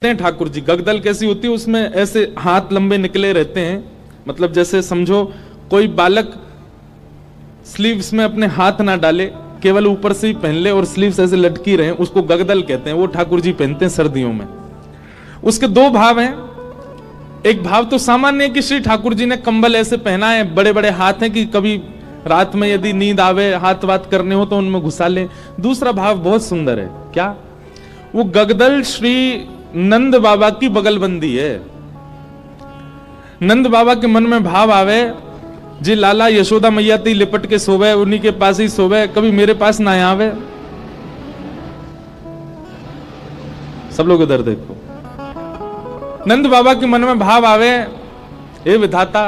ठाकुर जी गगदल कैसी होती है, उसमें ऐसे हाथ लंबे निकले रहते हैं। मतलब जैसे समझो कोई बालक स्लीव्स में अपने हाथ ना डाले, केवल ऊपर से ही पहन ले और स्लीव्स ऐसे लटकी रहे, उसको गगदल कहते हैं। वो ठाकुर जी पहनते हैं सर्दियों में। उसके दो भाव हैं। एक भाव तो सामान्य है कि श्री ठाकुर जी ने कंबल ऐसे पहना है, बड़े बड़े हाथ हैं कि कभी रात में यदि नींद आवे, हाथ बात करने हो तो उनमें घुसा ले। दूसरा भाव बहुत सुंदर है। क्या? वो गगदल श्री नंद बाबा की बगलबंदी है। नंद बाबा के मन में भाव आवे, जी लाला यशोदा मैया ती लिपट के सोवे, उन्हीं के पास ही सोवे, कभी मेरे पास ना आवे। सब लोग इधर देखो। नंद बाबा के मन में भाव आवे, हे विधाता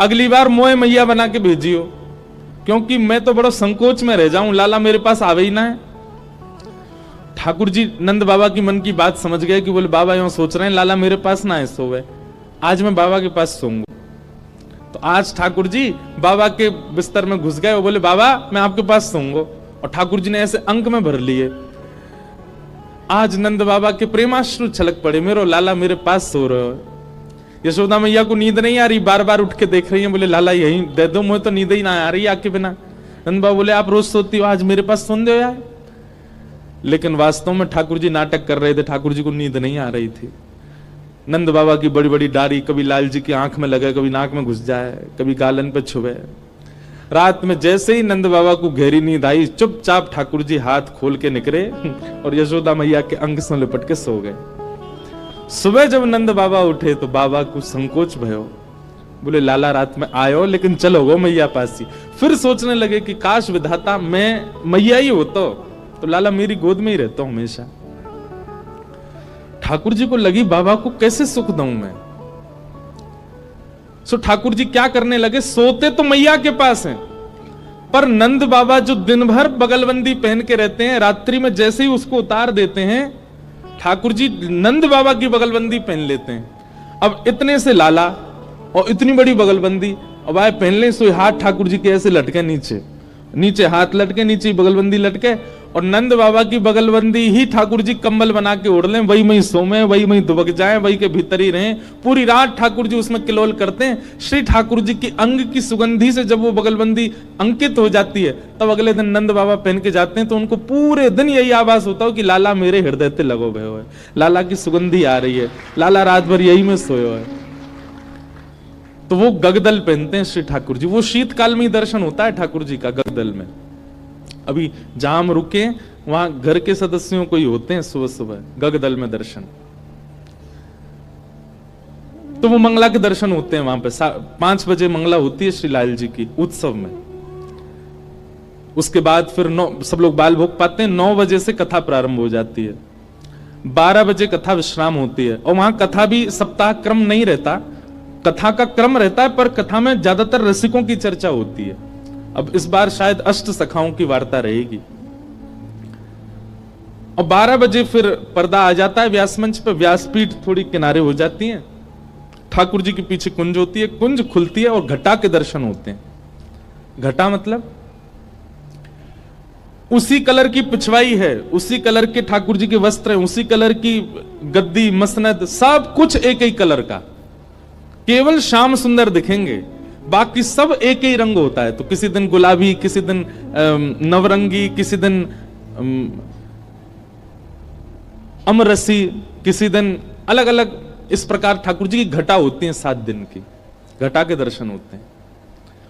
अगली बार मोए मैया बना के भेजियो, क्योंकि मैं तो बड़ा संकोच में रह जाऊं, लाला मेरे पास आवे ही ना है। ठाकुर जी नंद बाबा की मन की बात समझ गए कि बोले बाबा यूं सोच रहे हैं लाला मेरे पास ना है सोवे, आज मैं बाबा के पास सोऊंगा। तो आज ठाकुर जी बाबा के बिस्तर में घुस गए। वो बोले बाबा मैं आपके पास सोऊंगा, और ठाकुर जी ने ऐसे अंक में भर लिए। आज नंद बाबा के प्रेमाश्रु छलक पड़े, मेरो लाला मेरे पास सो रहे हो। यशोदा मैया को नींद नहीं आ रही, बार बार उठ के देख रही है, बोले लाला यही दे दो, मुझे तो नींद ही ना आ रही आके बिना। नंद बाबा बोले आप रोज सोती हो, आज मेरे पास सोन दो यार। लेकिन वास्तव में ठाकुर जी नाटक कर रहे थे, ठाकुर जी को नींद नहीं आ रही थी। नंद बाबा की बड़ी बड़ी दाढ़ी कभी लाल जी की आंख में लगे, कभी नाक में घुस जाए, कभी गालन पे छुए। रात में जैसे ही नंद बाबा को गहरी नींद आई, चुपचाप ठाकुर जी हाथ खोल के निकले और यशोदा मैया के अंग से लिपट के सो गए। सुबह जब नंद बाबा उठे तो बाबा को संकोच भयो, बोले लाला रात में आयो लेकिन चलो वो मैया पास ही। फिर सोचने लगे कि काश विधाता मैं मैया ही होता तो लाला मेरी गोद में ही रहता हूं हमेशा। ठाकुर जी को लगी बाबा को कैसे सुख दूं मैं। सो ठाकुर जी क्या करने लगे, सोते तो मैया के पास हैं, पर नंद बाबा जो दिन भर बगलबंदी पहन के रहते हैं, रात्रि में जैसे ही उसको उतार देते हैं, ठाकुर जी नंद बाबा की बगलबंदी पहन लेते हैं। अब इतने से लाला और इतनी बड़ी बगलबंदी, अब आए पहन ले, सो हाथ ठाकुर जी के ऐसे लटके, नीचे नीचे हाथ लटके, नीचे बगलबंदी लटके, और नंद बाबा की बगलबंदी ही ठाकुर जी कंबल बना के ओढ़ लें, वही वहीं सोमे, वही वहीं दुबक जाए, वही के भीतर ही रहें। पूरी रात ठाकुर जी उसमें किलोल करते हैं। श्री ठाकुर जी की अंग की सुगंधी से जब वो बगलबंदी अंकित हो जाती है, तब अगले दिन नंद बाबा पहन के जाते हैं, तो उनको पूरे दिन यही आभास होता हो कि लाला मेरे हृदय से लगो गए हो, लाला की सुगंधी आ रही है, लाला रात भर यही में सोए है। तो वो गगदल पहनते हैं श्री ठाकुर जी। वो शीतकाल में ही दर्शन होता है ठाकुर जी का गगदल में। अभी जहां हम रुके वहां घर के सदस्यों को ही होते हैं सुबह सुबह गगदल में दर्शन। तो वो मंगला के दर्शन होते हैं वहां पे। 5 बजे मंगला होती है श्री लाल जी की उत्सव में। उसके बाद फिर सब लोग बाल भोग पाते हैं। 9 बजे से कथा प्रारंभ हो जाती है, 12 बजे कथा विश्राम होती है। और वहां कथा भी सप्ताह क्रम नहीं रहता, कथा का क्रम रहता है, पर कथा में ज्यादातर रसिकों की चर्चा होती है। अब इस बार शायद अष्ट सखाओं की वार्ता रहेगी। और 12 बजे फिर पर्दा आ जाता है व्यास मंच पर, व्यासपीठ थोड़ी किनारे हो जाती है, ठाकुर जी के पीछे कुंज होती है, कुंज खुलती है और घटा के दर्शन होते हैं। घटा मतलब उसी कलर की पिछवाई है, उसी कलर के ठाकुर जी के वस्त्र हैं, उसी कलर की गद्दी मसनद, सब कुछ एक ही कलर का, केवल श्याम सुंदर दिखेंगे, बाकी सब एक ही रंग होता है। तो किसी दिन गुलाबी, किसी दिन नवरंगी, किसी दिन अमरसी, किसी दिन अलग अलग। इस प्रकार ठाकुर जी की घटा होती है, 7 दिन की घटा के दर्शन होते हैं।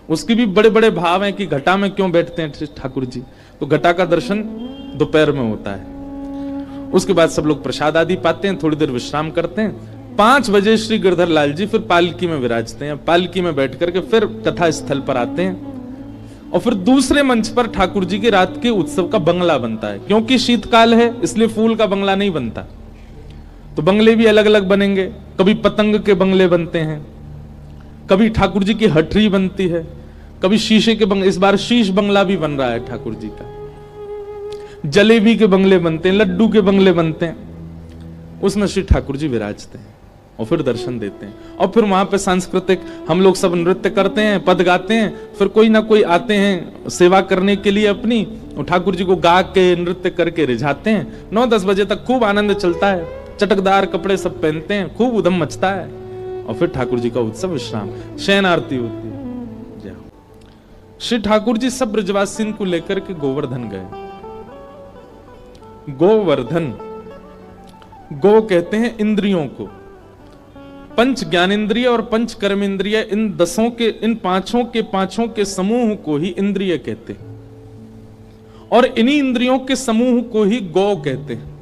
उसके भी बड़े बड़े भाव हैं कि घटा में क्यों बैठते हैं ठाकुर जी। तो घटा का दर्शन दोपहर में होता है। उसके बाद सब लोग प्रसाद आदि पाते हैं, थोड़ी देर विश्राम करते हैं। 5 बजे श्री गिरधर लाल जी फिर पालकी में विराजते हैं। पालकी में बैठ करके फिर कथा स्थल पर आते हैं, और फिर दूसरे मंच पर ठाकुर जी की रात के उत्सव का बंगला बनता है। क्योंकि शीतकाल है इसलिए फूल का बंगला नहीं बनता, तो बंगले भी अलग अलग बनेंगे। कभी पतंग के बंगले बनते हैं, कभी ठाकुर जी की हटरी बनती है, कभी शीशे के बंगले। इस बार शीश बंगला भी बन रहा है ठाकुर जी का। जलेबी के बंगले बनते हैं, लड्डू के बंगले बनते हैं, उसमें श्री ठाकुर जी विराजते हैं और फिर दर्शन देते हैं। और फिर वहां पे सांस्कृतिक हम लोग सब नृत्य करते हैं, पद गाते हैं, फिर कोई ना कोई आते हैं सेवा करने के लिए अपनी, और ठाकुर जी को गा के नृत्य करके रिझाते हैं। 9-10 बजे तक खूब आनंद चलता है। चटकदार कपड़े सब पहनते हैं, खूब उधम मचता है, और फिर ठाकुर जी का उत्सव विश्राम, शयन आरती होती है। श्री ठाकुर जी सब ब्रजवासियों को लेकर के गोवर्धन गए। गोवर्धन, गो कहते हैं इंद्रियों को, पंच ज्ञानेन्द्रिय और पंच कर्मेंद्रिय, इन दसों के, इन पांचों के समूह को ही इंद्रिय कहते हैं, और इन्हीं इंद्रियों के समूह को ही गौ कहते हैं।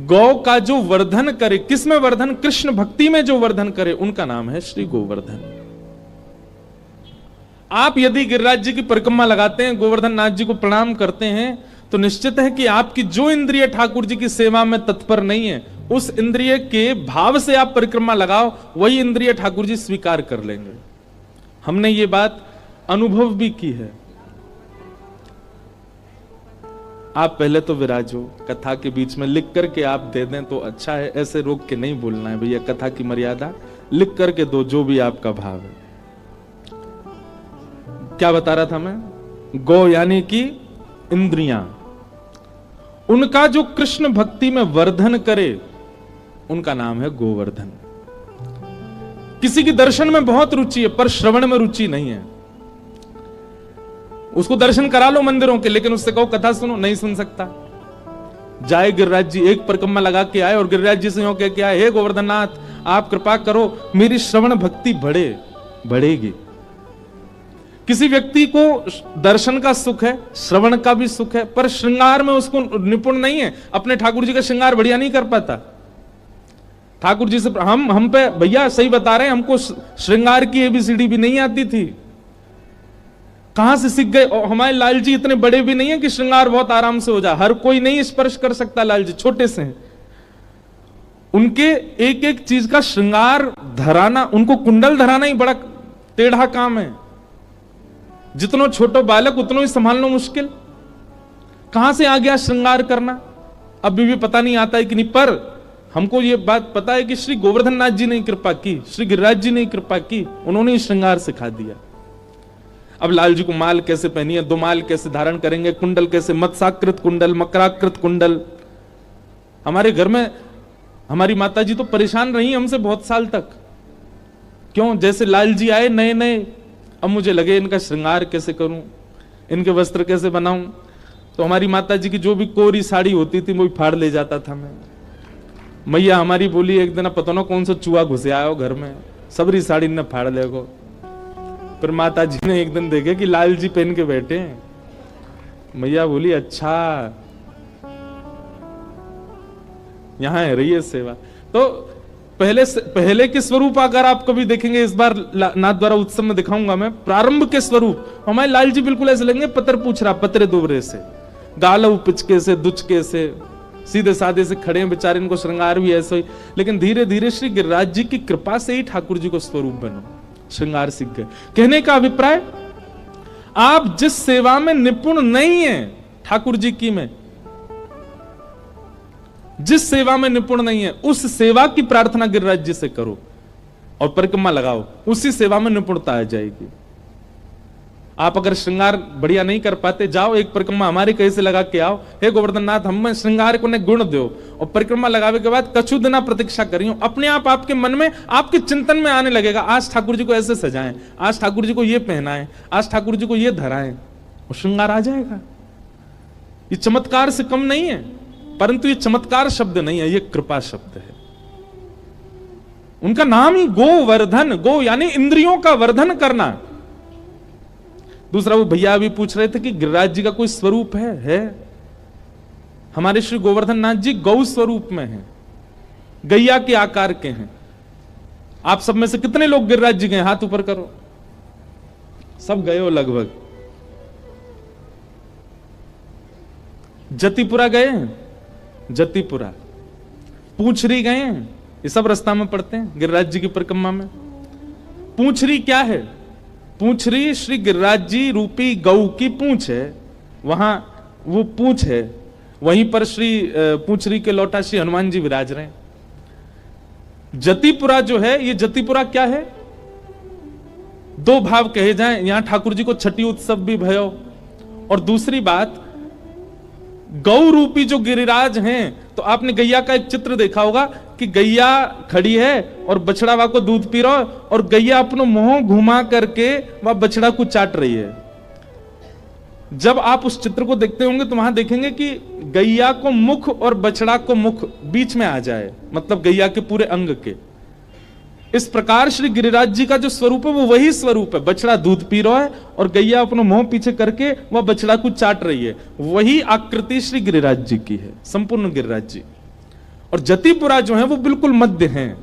गौ का जो वर्धन करे, किस में वर्धन? कृष्ण भक्ति में जो वर्धन करे, उनका नाम है श्री गोवर्धन। आप यदि गिरिराज जी की परिक्रमा लगाते हैं, गोवर्धन नाथ जी को प्रणाम करते हैं, तो निश्चित है कि आपकी जो इंद्रिय ठाकुर जी की सेवा में तत्पर नहीं है, उस इंद्रिय के भाव से आप परिक्रमा लगाओ, वही इंद्रिय ठाकुर जी स्वीकार कर लेंगे। हमने ये बात अनुभव भी की है। आप पहले तो विराजो, कथा के बीच में लिख करके आप दे दें तो अच्छा है, ऐसे रोक के नहीं बोलना है भैया, कथा की मर्यादा, लिख करके दो जो भी आपका भाव है। क्या बता रहा था मैं? गौ यानी कि इंद्रियां, उनका जो कृष्ण भक्ति में वर्धन करे, उनका नाम है गोवर्धन। किसी की दर्शन में बहुत रुचि है पर श्रवण में रुचि नहीं है, उसको दर्शन करा लो मंदिरों के, लेकिन उससे कहो कथा सुनो, नहीं सुन सकता। जाए गिरिराज जी, एक परिक्रमा लगा के आए और गिरिराज जी से यूं कह के आए, हे गोवर्धननाथ आप कृपा करो मेरी श्रवण भक्ति बढ़ेगी। किसी व्यक्ति को दर्शन का सुख है, श्रवण का भी सुख है, पर श्रृंगार में उसको निपुण नहीं है, अपने ठाकुर जी का श्रृंगार बढ़िया नहीं कर पाता। ठाकुर जी से हम पे भैया सही बता रहे हैं, हमको श्रृंगार की एबीसीडी भी नहीं आती थी, कहां से सीख गए? और हमारे लाल जी इतने बड़े भी नहीं है कि श्रृंगार बहुत आराम से हो जाए, हर कोई नहीं स्पर्श कर सकता, लाल जी छोटे से हैं। उनके एक एक चीज का श्रृंगार धराना, उनको कुंडल धराना ही बड़ा टेढ़ा काम है। जितनो छोटो बालक उतनो ही संभालना मुश्किल, कहां से आ गया श्रृंगार करना, अभी भी पता नहीं आता है कि नहीं। पर हमको ये बात पता है कि श्री गोवर्धन नाथ जी ने कृपा की, श्री गिरिराज जी ने कृपा की, उन्होंने ही श्रृंगार सिखा दिया। अब लाल जी को माल कैसे पहनी है, दो माल कैसे धारण करेंगे, कुंडल कैसे, मत्स्याकृत कुंडल, मकराकृत कुंडल। हमारे घर में हमारी माता जी तो परेशान रही हमसे बहुत साल तक। क्यों? जैसे लाल जी आए नए नए, अब मुझे लगे इनका श्रृंगार कैसे करूं, इनके वस्त्र कैसे बनाऊं, तो हमारी माता जी की जो भी कोरी साड़ी होती थी वो फाड़ ले जाता था मैं। मैया हमारी बोली एक दिन पता ना कौन सा चूहा घुसे आयो घर में, सबरी साड़ी ने फाड़ ले गो। फिर माता जी ने एक दिन देखे कि लाल जी पहन के बैठे हैं, मैया बोली अच्छा यहां है रही है सेवा। तो पहले के स्वरूप अगर आप कभी देखेंगे, इस बार नाथ द्वारा उत्सव में दिखाऊंगा मैं, प्रारंभ के स्वरूप हमारे लाल जी बिल्कुल ऐसे लगेंगे पत्र पूछ रहा, पत्रे दुबरे से, गाल पिचके से, दुचके से, सीधे साधे से खड़े हैं बेचारे, इनको श्रृंगार भी ऐसे ही। लेकिन धीरे धीरे श्री गिरिराज जी की कृपा से ही ठाकुर जी को स्वरूप बनो, श्रृंगार सीख गए। कहने का अभिप्राय, आप जिस सेवा में निपुण नहीं है ठाकुर जी की में, जिस सेवा में निपुण नहीं है उस सेवा की प्रार्थना गिरिराज जी से करो और परिक्रमा लगाओ, उसी सेवा में निपुणता आ जाएगी। आप अगर श्रृंगार बढ़िया नहीं कर पाते, जाओ एक परिक्रमा हमारे कहीं से लगा के आओ, हे गोवर्धन नाथ हम श्रृंगार को ने गुण दो, और परिक्रमा लगावे के बाद कछु दिना प्रतीक्षा करियो, अपने आप आपके मन में आपके चिंतन में आने लगेगा, आज ठाकुर जी को ऐसे सजाएं, आज ठाकुर जी को ये पहनाएं, आज ठाकुर जी को ये धराएं, और श्रृंगार आ जाएगा। ये चमत्कार से कम नहीं है, परंतु ये चमत्कार शब्द नहीं है, ये कृपा शब्द है। उनका नाम ही गोवर्धन, गो यानी इंद्रियों का वर्धन करना। दूसरा वो भैया अभी पूछ रहे थे कि गिरिराज जी का कोई स्वरूप है? हमारे श्री गोवर्धन नाथ जी गौ स्वरूप में हैं, गैया के आकार के हैं। आप सब में से कितने लोग गिरिराज जी गए? हाथ ऊपर करो। सब गए हो लगभग। जतिपुरा गए हैं? जतिपुरा, पूंछरी गए हैं? ये सब रास्ता में पड़ते हैं गिरिराज जी की परिक्रमा में। पूंछरी क्या है? पूंछरी श्री गिरिराज जी रूपी गौ की पूंछ है, वहां वो पूंछ है, वहीं पर श्री पूंछरी के लौटा श्री हनुमान जी विराज रहे हैं। जतिपुरा जो है, ये जतिपुरा क्या है? दो भाव कहे जाएं, यहां ठाकुर जी को छठी उत्सव भी भयो, और दूसरी बात गौ रूपी जो गिरिराज हैं, तो आपने गैया का एक चित्र देखा होगा कि गैया खड़ी है और बछड़ा वहां को दूध पी रहा है और गैया अपना मुंह घुमा करके वह बछड़ा को चाट रही है। जब आप उस चित्र को देखते होंगे तो वहां देखेंगे कि गैया को मुख और बछड़ा को मुख बीच में आ जाए, मतलब गैया के पूरे अंग के। इस प्रकार श्री गिरिराज जी का जो स्वरूप है वो वही स्वरूप है। बछड़ा दूध पी रहा है और गैया अपना मुंह पीछे करके वह बछड़ा को चाट रही है। वही आकृति श्री गिरिराज जी की है, संपूर्ण गिरिराज जी। और जतिपुरा जो है वो बिल्कुल मध्य है,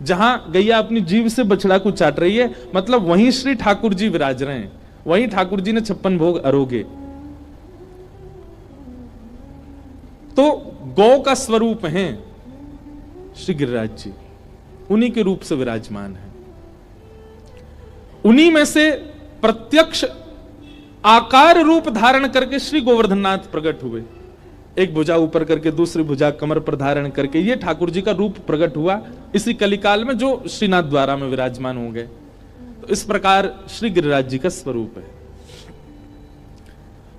जहां गैया अपनी जीभ से बछड़ा को चाट रही है, मतलब वहीं श्री ठाकुर जी विराज रहे हैं, वहीं ठाकुर जी ने 56 भोग अरोगे। तो गौ का स्वरूप है श्री गिरिराज जी, उन्हीं के रूप से विराजमान है। उन्हीं में से प्रत्यक्ष आकार रूप धारण करके श्री गोवर्धननाथ प्रकट हुए। एक भुजा ऊपर करके दूसरी भुजा कमर पर धारण करके ये ठाकुर जी का रूप प्रकट हुआ इसी कलिकाल में, जो श्रीनाथ द्वारा में विराजमान हो गए। तो इस प्रकार श्री गिरिराज जी का स्वरूप है।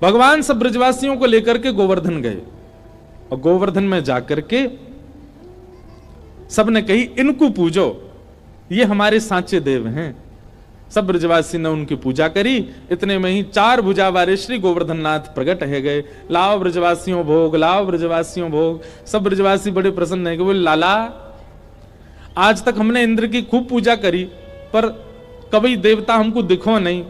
भगवान सब ब्रजवासियों को लेकर के गोवर्धन गए और गोवर्धन में जाकर के सबने कही इनको पूजो, ये हमारे सांचे देव हैं। सब ब्रजवासी ने उनकी पूजा करी। इतने में ही 4 भुजा वाले श्री गोवर्धननाथ प्रकट है गए। लाओ ब्रजवासियों भोग, लाओ ब्रजवासियों भोग। सब ब्रजवासी बड़े प्रसन्न है कि बोले लाला, आज तक हमने इंद्र की खूब पूजा करी पर कभी देवता हमको दिखो नहीं,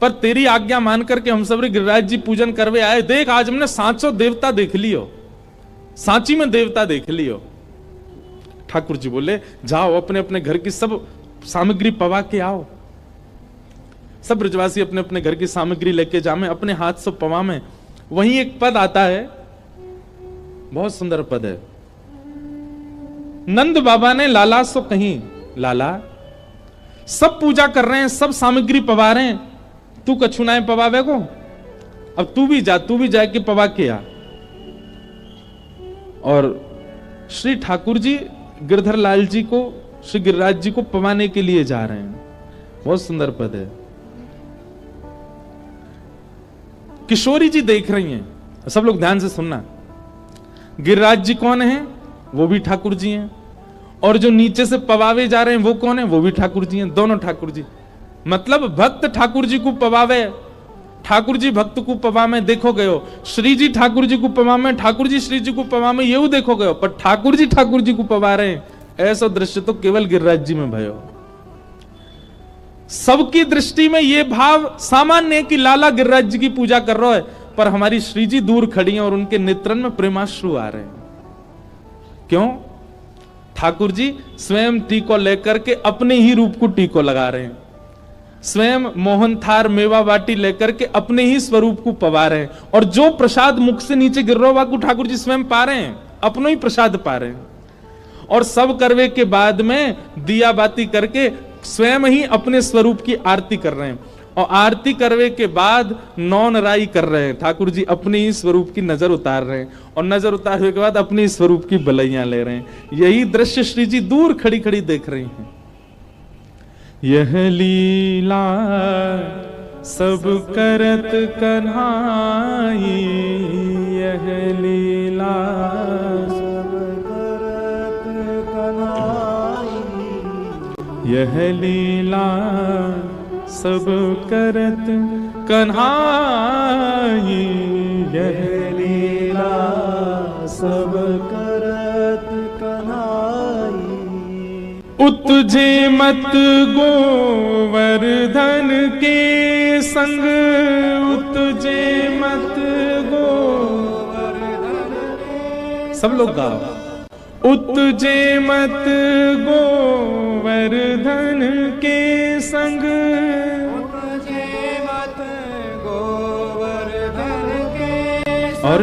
पर तेरी आज्ञा मान करके हम सब गिरिराज जी पूजन करवे आए। देख आज हमने 700 देवता देख लियो, सांची में देवता देख लियो। ठाकुर जी बोले जाओ अपने अपने घर की सब सामग्री पवा के आओ। सब ब्रजवासी अपने अपने घर की सामग्री लेके जामे, अपने हाथ से पवा में। वहीं एक पद आता है, बहुत सुंदर पद है। नंद बाबा ने लाला सो कहीं, लाला सब पूजा कर रहे हैं, सब सामग्री पवा रहे हैं, तू कछु ना पवावे को, अब तू भी जा के पवा के आ। और श्री ठाकुर जी गिरधर लाल जी को, श्री गिरिराज जी को पवाने के लिए जा रहे हैं। बहुत सुंदर पद है। किशोरी जी देख रही हैं, सब लोग ध्यान से सुनना। गिरिराज जी कौन है? वो भी ठाकुर जी हैं। और जो नीचे से पवावे जा रहे हैं वो कौन है? वो भी ठाकुर जी हैं, दोनों ठाकुर जी। मतलब भक्त ठाकुर जी को पवावे, ठाकुर जी भक्त को पवा में देखो गयो, श्री जी ठाकुर जी को पवा में, ठाकुर जी श्री जी को पवा में, ये देखो गयो, पर ठाकुर जी को पवा रहे हैं, ऐसा दृश्य तो केवल गिरिराज जी में भयो। सबकी दृष्टि में यह भाव सामान्य है कि लाला गिरिराज जी की पूजा कर रहा है, पर हमारी श्री जी दूर खड़ी हैं और उनके नेत्रन में प्रेमाश्रु आ रहे हैं। क्यों? ठाकुर जी स्वयं टीको लेकर के अपने ही रूप को टीको लगा रहे हैं, स्वयं मोहन थार मेवा बाटी लेकर के अपने ही स्वरूप को पवा रहे हैं। और जो प्रसाद मुख से नीचे गिर रहा को ठाकुर जी स्वयं पा रहे हैं, अपनो ही प्रसाद पा रहे हैं। और सब करवे के बाद में दिया बाती करके स्वयं ही अपने स्वरूप की आरती कर रहे हैं। और आरती करवे के बाद नौन राई कर रहे हैं, ठाकुर जी अपने ही स्वरूप की नजर उतार रहे हैं। और नजर उतारने के बाद अपने स्वरूप की बलैया ले रहे हैं। यही दृश्य श्री जी दूर खड़ी खड़ी देख रही हैं। यह लीला सब करत कन्हाई, यह लीला सब करत कन्हाई, यह लीला सब करत कन्हाई, यह लीला सब करत कन्हाई। उतजे मत गोवर्धन के संग, उतजे मत गोवर्धन के, सब लोग गाओ। उतजे मत गोवर्धन के संग, उतजे मत गोवर्धन के संग, और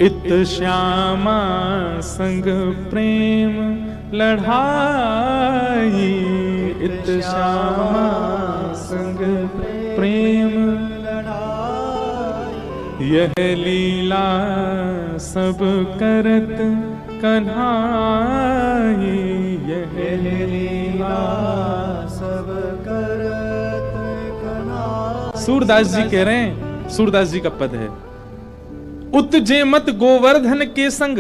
इत श्यामा संग प्रेम लढ़ाई, इत श्यामा संग प्रेम लढ़ाई। यह लीला सब करत कन्हाई, यह लीला सब करत कन्हाई। सूरदास जी कह रहे हैं, सूरदास जी का पद है, उत्जेमत गोवर्धन के संग,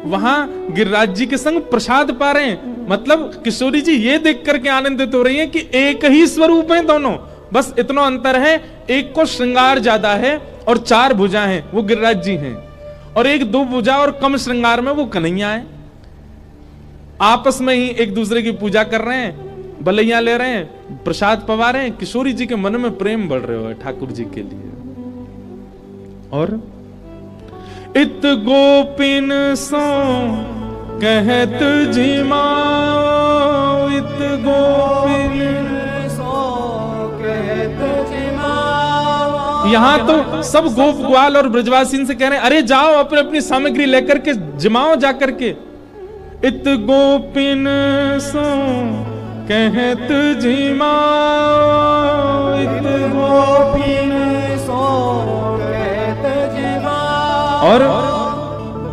वहां गिरिराज जी के संग प्रसाद पा रहे हैं। मतलब किशोरी जी ये देख करके आनंदित हो रही हैं कि एक ही स्वरूप है दोनों, बस इतना अंतर है, एक को श्रृंगार ज्यादा है और 4 भुजा हैं, वो गिरिराज जी हैं, और एक 2 भुजा और कम श्रृंगार में वो कन्हैया है। आपस में ही एक दूसरे की पूजा कर रहे हैं, बलैया ले रहे हैं, प्रसाद पवा रहे हैं। किशोरी जी के मन में प्रेम बढ़ रहे हो ठाकुर जी के लिए। और इत गोपिन सो कहत जिमाओ, इत गोपिन सो कहत जिमाओ। यहां तो सब गोप ग्वाल और ब्रजवासी से कह रहे हैं, अरे जाओ अपने अपनी सामग्री लेकर के जिमाओ जाकर के। इत गोपिन सो कहत जिमाओ, इत गोपिन सो कहत जिमाओ। और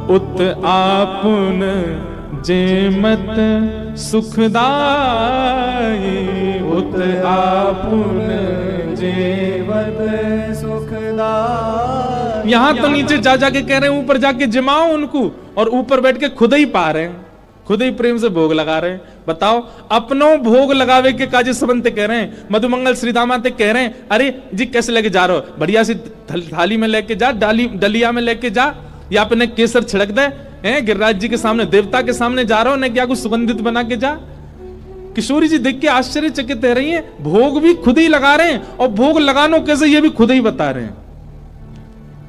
उत आपुन जेमत सुखदाई, उत आपुन जेमत सुखदाई। यहां तो नीचे जा जाके कह रहे हैं, ऊपर जाके जिमाओ उनको, और ऊपर बैठ के खुद ही पा रहे हैं, खुद ही प्रेम से भोग लगा रहे हैं। बताओ, अपनों भोग लगावे के काजे सबंते कह रहे हैं। मधुमंगल श्री दामाते कह रहे हैं, अरे जी कैसे लेके जा रहे हो, बढ़िया सी थाली में लेके जा, डलिया में लेके जा, या अपने केसर छिड़क दे, हैं गिरिराज जी के सामने, देवता के सामने जा रहे हो, न क्या कुछ सुगंधित बना के जा। किशोरी जी देख के आश्चर्यचकित रह रही हैं, भोग भी खुद ही लगा रहे हैं, और भोग लगानो कैसे ये भी खुद ही बता रहे हैं।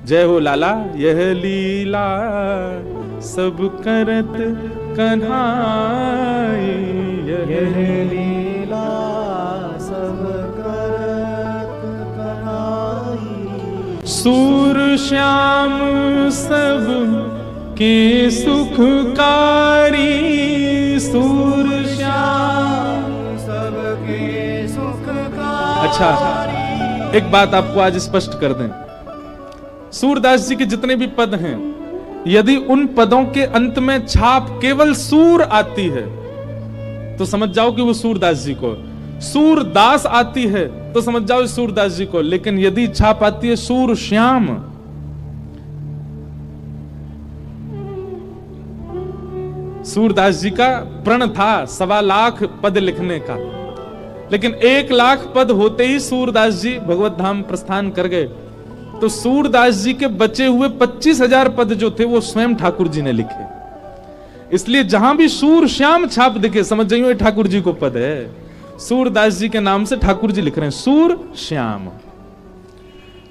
जय हो लाला, यह लीला सब करत कन्हाई, यह लीला सब करत कन्हाई। सूर श्याम सब के सुखकारी, सूर श्याम सब के सुखकारी। अच्छा, एक बात आपको आज स्पष्ट कर दें, सूरदास जी के जितने भी पद हैं, यदि उन पदों के अंत में छाप केवल सूर आती है तो समझ जाओ कि वो सूरदास जी को, सूरदास आती है तो समझ जाओ सूरदास जी को। लेकिन यदि छाप आती है सूर श्याम, सूरदास जी का प्रण था 1.25 लाख पद लिखने का, लेकिन 1 लाख पद होते ही सूरदास जी भगवत धाम प्रस्थान कर गए। तो सूरदास जी के बचे हुए 25,000 पद जो थे वो स्वयं ठाकुर जी ने लिखे। इसलिए जहां भी सूर श्याम छाप दिखे समझ जाइए ठाकुर जी को पद है। सूरदास जी के नाम से ठाकुर जी लिख रहे हैं सूर श्याम।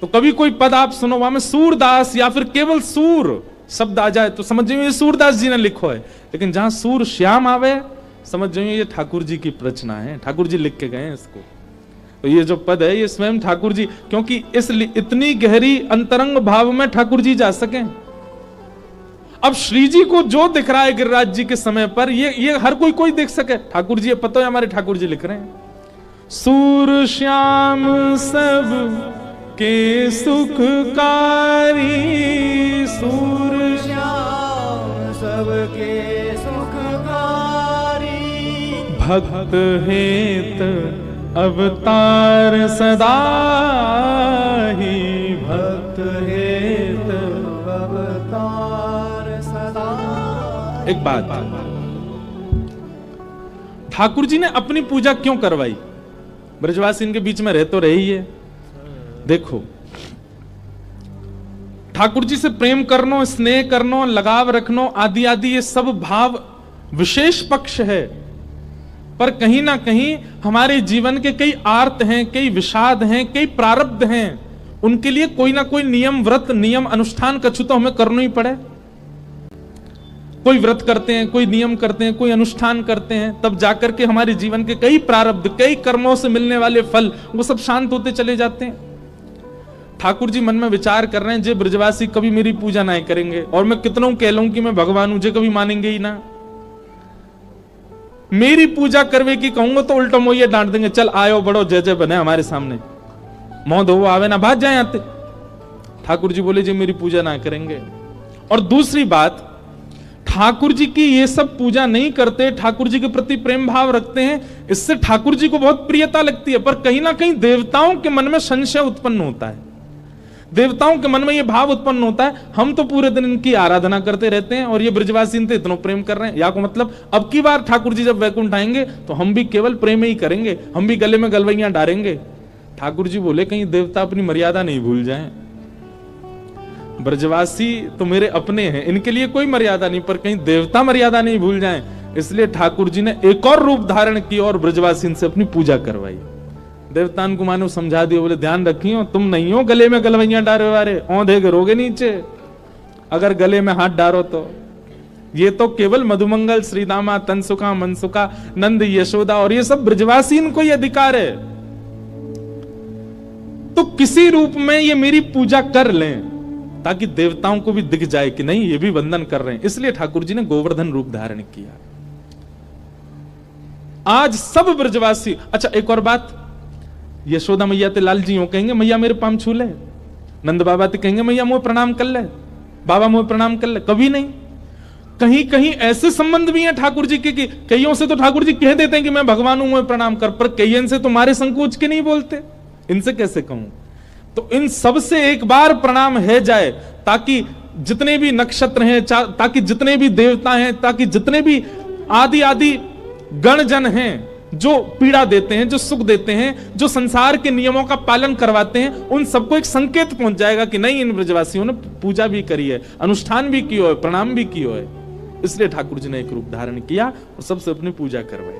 तो कभी कोई पद आप सुनो वहां में सूरदास या फिर केवल सूर शब्द आ जाए तो समझ जाइए ये सूरदास जी ने लिखो है। लेकिन जहां सूर श्याम आवे समझ जाइए ये ठाकुर जी की रचना है, ठाकुर जी लिख के गए हैं इसको। तो ये जो पद है ये स्वयं ठाकुर जी, क्योंकि इसलिए इतनी गहरी अंतरंग भाव में ठाकुर जी जा सके। अब श्री जी को जो दिख रहा है गिरिराज जी के समय पर ये हर कोई देख सके। ठाकुर जी ये पता है हमारे ठाकुर जी लिख रहे हैं सूर श्याम सब के सुखकारी, सूर श्याम सब के सुखकारी। भक्त हेत अवतार सदा ही, भक्त हेत अवतार सदा। एक बात, ठाकुर जी ने अपनी पूजा क्यों करवाई? ब्रजवासी इनके बीच में रह तो रही है। देखो, ठाकुर जी से प्रेम करनो, स्नेह करनो, लगाव रखनो आदि आदि ये सब भाव विशेष पक्ष है, पर कहीं ना कहीं हमारे जीवन के कई आर्त हैं, कई विषाद हैं, कई प्रारब्ध हैं, उनके लिए कोई ना कोई नियम, व्रत, नियम, अनुष्ठान कछु तो हमें करना ही पड़े। कोई व्रत करते हैं, कोई नियम करते हैं, कोई अनुष्ठान करते हैं, तब जाकर के हमारे जीवन के कई प्रारब्ध, कई कर्मों से मिलने वाले फल वो सब शांत होते चले जाते हैं। ठाकुर जी मन में विचार कर रहे हैं जे ब्रजवासी कभी मेरी पूजा नहीं करेंगे और मैं कितनों कह लूं कि मैं भगवान हूं, जे कभी मानेंगे ही ना। मेरी पूजा करवे की कहूंगा तो उल्टा मोये डांट देंगे, चल आयो बड़ो जय जय बने हमारे सामने, मोह धो आवे ना भाग जाए आते। ठाकुर जी बोले जी मेरी पूजा ना करेंगे। और दूसरी बात, ठाकुर जी की ये सब पूजा नहीं करते, ठाकुर जी के प्रति प्रेम भाव रखते हैं, इससे ठाकुर जी को बहुत प्रियता लगती है, पर कहीं ना कहीं देवताओं के मन में संशय उत्पन्न होता है। देवताओं के मन में ये भाव उत्पन्न होता है, हम तो पूरे दिन इनकी आराधना करते रहते हैं और ये ब्रजवासी इनसे इतना प्रेम कर रहे हैं, या को मतलब अब की बार ठाकुर जी जब वैकुंठ आएंगे तो हम भी केवल प्रेम ही करेंगे, हम भी गले में गलवैयां डालेंगे। ठाकुर जी बोले कहीं देवता अपनी मर्यादा नहीं भूल जाएं। ब्रजवासी तो मेरे अपने हैं, इनके लिए कोई मर्यादा नहीं, पर कहीं देवता मर्यादा नहीं भूल जाएं, इसलिए ठाकुर जी ने एक और रूप धारण किया और ब्रजवासी से अपनी पूजा करवाई। देवतान को मानो समझा दिया, बोले ध्यान रखियो तुम नहीं हो गले में गलवैयां डारे वाले, औंधे गिरोगे नीचे अगर गले में हाथ डारो तो। ये तो केवल मधुमंगल, श्रीदामा, तनसुका, मनसुका, नंद, यशोदा और ये सब ब्रजवासी, इनको ये अधिकार है। तो किसी रूप में ये मेरी पूजा कर लें ताकि देवताओं को भी दिख जाए कि नहीं ये भी वंदन कर रहे हैं, इसलिए ठाकुर जी ने गोवर्धन रूप धारण किया। आज सब ब्रजवासी, अच्छा एक और बात, यशोदा मैया ते लाल जी हो कहेंगे मैया मेरे पाम छू ले, नंद बाबा ते कहेंगे मैया मुझे प्रणाम कर ले, बाबा मुझे प्रणाम कर ले, कभी नहीं। कहीं कहीं ऐसे संबंध भी हैं ठाकुर जी के कि कईयों से तो ठाकुर जी कह देते हैं कि मैं भगवान हूं मुझे प्रणाम कर, पर कईयों से तुम्हारे संकोच के नहीं बोलते, इनसे कैसे कहूं। तो इन सब से एक बार प्रणाम है जाए ताकि जितने भी नक्षत्र हैं, ताकि जितने भी देवता हैं, ताकि जितने भी आदि आदि गणजन हैं जो पीड़ा देते हैं, जो सुख देते हैं, जो संसार के नियमों का पालन करवाते हैं, उन सबको एक संकेत पहुंच जाएगा कि नहीं इन ब्रजवासियों ने पूजा भी करी है, अनुष्ठान भी किया है, प्रणाम भी किया है। इसलिए ठाकुर जी ने एक रूप धारण किया और सबसे अपनी पूजा करवाई।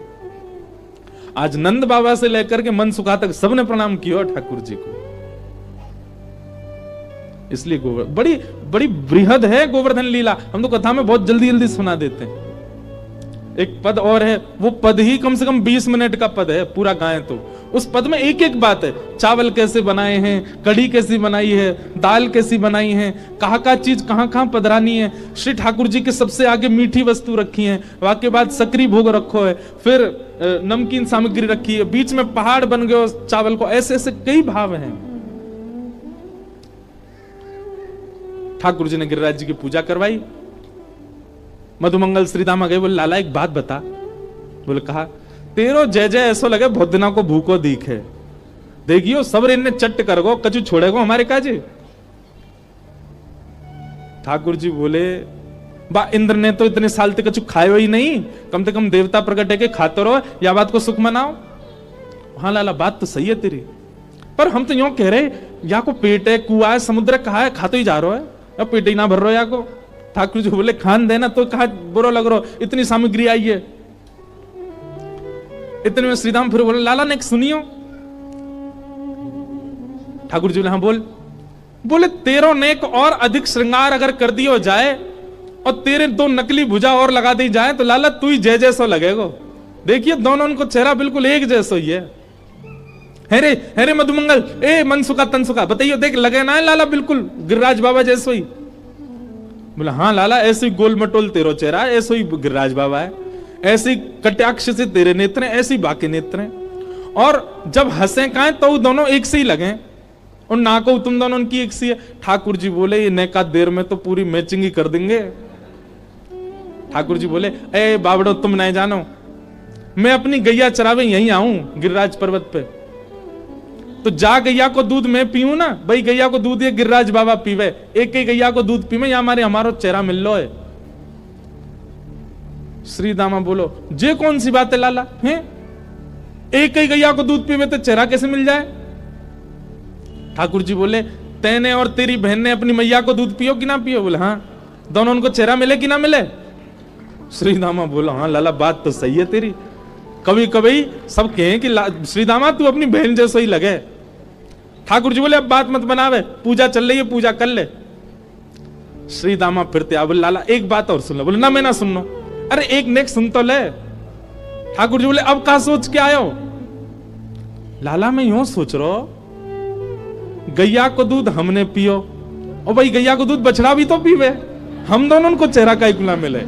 आज नंद बाबा से लेकर के मनसुखा तक सबने प्रणाम किया ठाकुर जी को। इसलिए बड़ी बड़ी बृहद है गोवर्धन लीला, हम तो कथा में बहुत जल्दी जल्दी सुना देते हैं। एक पद और है, वो पद ही कम से कम 20 मिनट का पद है, पूरा गाएं तो उस पद में एक एक बात है, चावल कैसे बनाए हैं, कढ़ी कैसी बनाई है, दाल कैसी बनाई है, कहाँ चीज कहाँ पधरानी है। श्री ठाकुर जी के सबसे आगे मीठी वस्तु रखी है, वाके बाद सकरी भोग रखो है, फिर नमकीन सामग्री रखी है, बीच में पहाड़ बन गए चावल को, ऐसे ऐसे कई भाव हैं। ठाकुर जी ने गिरिराज जी की पूजा करवाई। मधुमंगल श्रीदामा गए, बोले लाला एक बात बता। बोले कहा, तेरो जय जय ऐसा लगे बहुत दिना को भूखो दिखे, देखियो सब इनने चट्ट कर गो कचू छोड़ेगो हमारे काजे। ठाकुर जी बोले बा इंद्र ने तो इतने साल तक कचू खाए ही नहीं, कम से कम देवता प्रकट है के खाते रहो या बात को सुख मनाओ। हाँ लाला बात तो सही है तेरी, पर हम तो यूं कह रहे या को पेट है, कुआ है, समुद्र कहा है, खा तो ही जा रहा है, या पेट ही ना भर रहा या को। ठाकुर जी बोले खान देना तो कहा बुरा लग रहा, इतनी सामग्री आई है। इतने में श्रीदाम फिर बोले लाला ने सुनियो। ठाकुर जी बोले हाँ बोल। बोले तेरो नेक और अधिक श्रृंगार अगर कर दियो जाए और तेरे दो नकली भुजा और लगा दी जाए तो लाला तू ही जय जैसो लगेगो। देखिए दोनों उनको चेहरा बिल्कुल एक जैसो ही है रे मधुमंगल, ए मनसुका तनसुका, बताइए देख लगे ना है लाला बिल्कुल गिरिराज बाबा जैसो ही। बोला हाँ लाला ऐसे ही गोल मटोल तेरो चेहरा, ऐसे ही गिरिराज बाबा है, ऐसे ही कटाक्ष से तेरे नेत्र हैं, ऐसे ही बाकी नेत्र हैं। और जब हंसे काए तो दोनों एक से ही लगे, और नाको तुम दोनों उनकी एक सी है। ठाकुर जी बोले ये नैका देर में तो पूरी मैचिंग ही कर देंगे। ठाकुर जी बोले ए बाबड़ो तुम नहीं जानो, मैं अपनी गैया चरावे यहीं आऊं गिरिराज पर्वत पे, तो जा गैया को दूध मैं पीऊं ना, भाई गैया को दूध ये गिरिराज बाबा पीवे, एक ही गैया को दूध पीवे या हमारो चेहरा मिल लो है। श्री दामा बोलो जे कौन सी बात है लाला, हैं एक ही गैया को दूध पीवे तो चेहरा कैसे मिल जाए। ठाकुर जी बोले तेने और तेरी बहन ने अपनी मैया को दूध पियो कि ना पियो। बोले हाँ, दोनों उनको चेहरा मिले कि ना मिले। श्री दामा बोला हाँ लाला बात तो सही है तेरी, कभी कभी सब कहें कि श्रीदामा तू अपनी बहन जैसा ही लगे। ठाकुर जी बोले अब बात मत बनावे, पूजा चल रही है पूजा कर ले। श्रीदामा फिर त्या बोले लाला एक बात और सुन लो। बोले ना मैं ना सुन लो। अरे एक नेक सुन तो ले। ठाकुर जी बोले अब कहा सोच के आयो। लाला मैं यूं सोच रहा गैया को दूध हमने पियो और भाई गैया को दूध बछड़ा भी तो पीवे, हम दोनों को चेहरा का इकुला मिले।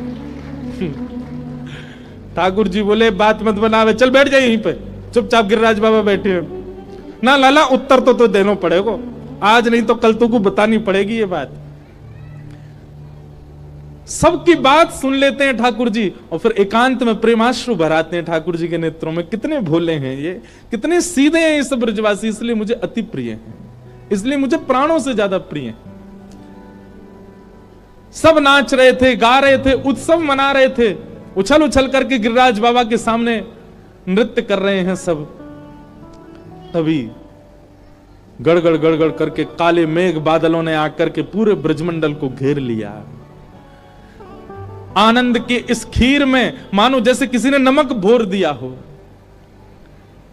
ठाकुर जी बोले बात मत बनावे, चल बैठ जाए यहीं पे, चुपचाप गिरिराज बाबा बैठे हैं ना। लाला उत्तर तो देना पड़ेगा आज, नहीं तो कल तो को बतानी पड़ेगी ये बात। सबकी बात सुन लेते हैं ठाकुर जी और फिर एकांत में प्रेमाश्रु भराते हैं ठाकुर जी के नेत्रों में। कितने भोले हैं ये, कितने सीधे हैं ये सब ब्रजवासी, इसलिए मुझे अति प्रिय हैं। इसलिए मुझे प्राणों से ज्यादा प्रिय है। सब नाच रहे थे, गा रहे थे, उत्सव मना रहे थे, उछल उछल करके गिरिराज बाबा के सामने नृत्य कर रहे हैं सब। तभी गड़गड़ गड़गड़ करके काले मेघ बादलों ने आकर के पूरे ब्रजमंडल को घेर लिया। आनंद के इस खीर में मानो जैसे किसी ने नमक भोर दिया हो।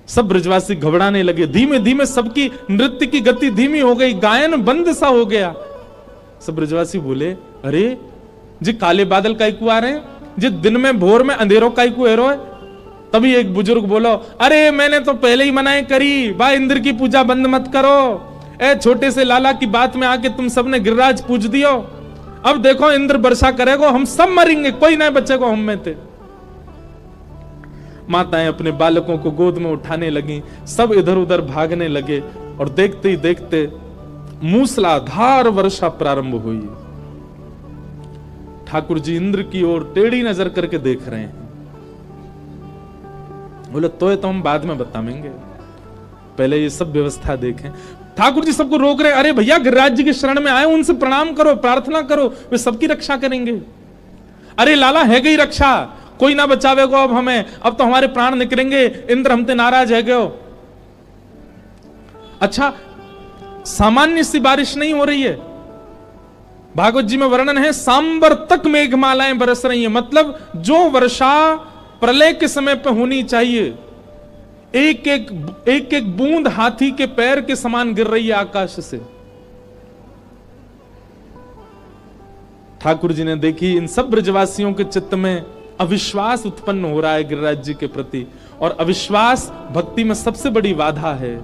सब ब्रजवासी घबराने लगे, धीमे धीमे सबकी नृत्य की गति धीमी हो गई, गायन बंद सा हो गया। सब ब्रजवासी बोले, अरे जी काले बादल काहे को आ रहे हैं, जी दिन में भोर में अंधेरों काहे को हेरो है। तभी एक बुजुर्ग बोलो, अरे मैंने तो पहले ही मनाई करी, बा इंद्र की पूजा बंद मत करो। ए छोटे से लाला की बात में आके तुम सबने गिरिराज पूज दियो, अब देखो इंद्र वर्षा करेगो, हम सब मरेंगे, कोई नहीं बचेगा हम में थे। माताएं अपने बालकों को गोद में उठाने लगी, सब इधर उधर भागने लगे और देखते ही देखते मूसलाधार वर्षा प्रारंभ हुई। ठाकुर जी इंद्र की ओर टेढ़ी नजर करके देख रहे हैं। बोले तो हम बाद में बताएंगे, पहले ये सब व्यवस्था देखें। ठाकुर जी सबको रोक रहे, अरे भैया गिरिराज जी के शरण में आए, उनसे प्रणाम करो, प्रार्थना करो, वे सबकी रक्षा करेंगे। अरे लाला है गई रक्षा, कोई ना बचावेगो अब हमें, अब तो हमारे प्राण निकलेंगे, इंद्र हमसे नाराज है गयो। अच्छा सामान्य सी बारिश नहीं हो रही है, भागवत जी में वर्णन है सांबर तक मेघमालाएं बरस रही हैं, मतलब जो वर्षा प्रलय के समय पर होनी चाहिए, एक एक बूंद हाथी के पैर के समान गिर रही है आकाश से। ठाकुर जी ने देखी इन सब ब्रजवासियों के चित्त में अविश्वास उत्पन्न हो रहा है गिरिराज जी के प्रति, और अविश्वास भक्ति में सबसे बड़ी बाधा है।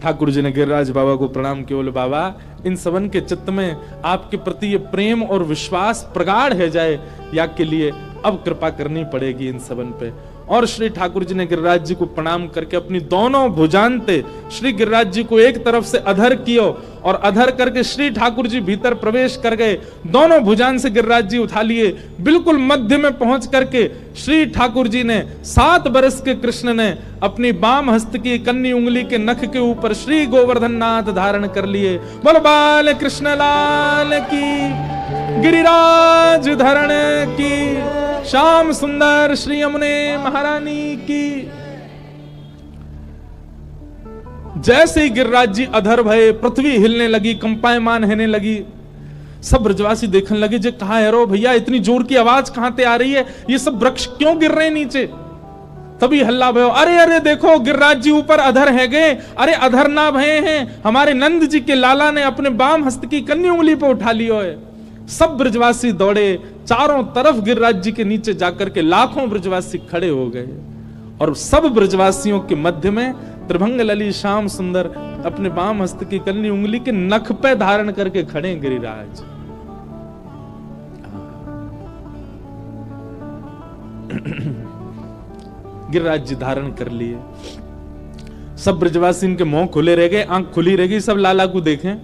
ठाकुर जी ने गिरिराज बाबा को प्रणाम किया, बोले बाबा इन सबन के चित्त में आपके प्रति ये प्रेम और विश्वास प्रगाढ़ है जाए, या के लिए अब कृपा करनी पड़ेगी इन सबन पे। और श्री ठाकुर जी ने गिरिराज जी को प्रणाम करके अपनी दोनों भुजांते श्री गिरिराज जी को एक तरफ से अधर कियो, और अधर करके श्री ठाकुर जी भीतर प्रवेश कर गए। दोनों भुजान से गिरिराज जी उठा लिए, बिल्कुल मध्य में पहुंच करके श्री ठाकुर जी ने 7 बरस के कृष्ण ने अपनी बाम हस्त की कन्नी उंगली के नख के ऊपर श्री गोवर्धन नाथ धारण कर लिए। बोलो बाल कृष्ण लाल की, गिरिराज धरण की, श्याम सुंदर श्री यमुने महारानी की। जैसे ही गिरिराज जी अधर भये, पृथ्वी हिलने लगी, कंपायमान होने लगी। सब ब्रजवासी देखने लगे, जे कहां है रो भैया, इतनी जोर की आवाज कहां से आ रही है, ये सब वृक्ष क्यों गिर रहे हैं नीचे। तभी हल्ला भयो, अरे अरे देखो गिरिराज जी ऊपर अधर है गए। अरे अधर ना भये हैं, हमारे नंद जी के लाला ने अपने बाम हस्त की कन्नी उंगली पे उठा लियो है। सब ब्रजवासी दौड़े, चारों तरफ गिरिराज जी के नीचे जाकर के लाखों ब्रजवासी खड़े हो गए, और सब ब्रजवासियों के मध्य में त्रिभंग लली श्याम सुंदर अपने बाम हस्त की कन्नी उंगली के नख पे धारण करके खड़े गिरिराज। गिरिराज जी धारण कर लिए। सब ब्रजवासी इनके मुंह खुले रह गए, आंख खुली रह गई, सब लाला को देखें।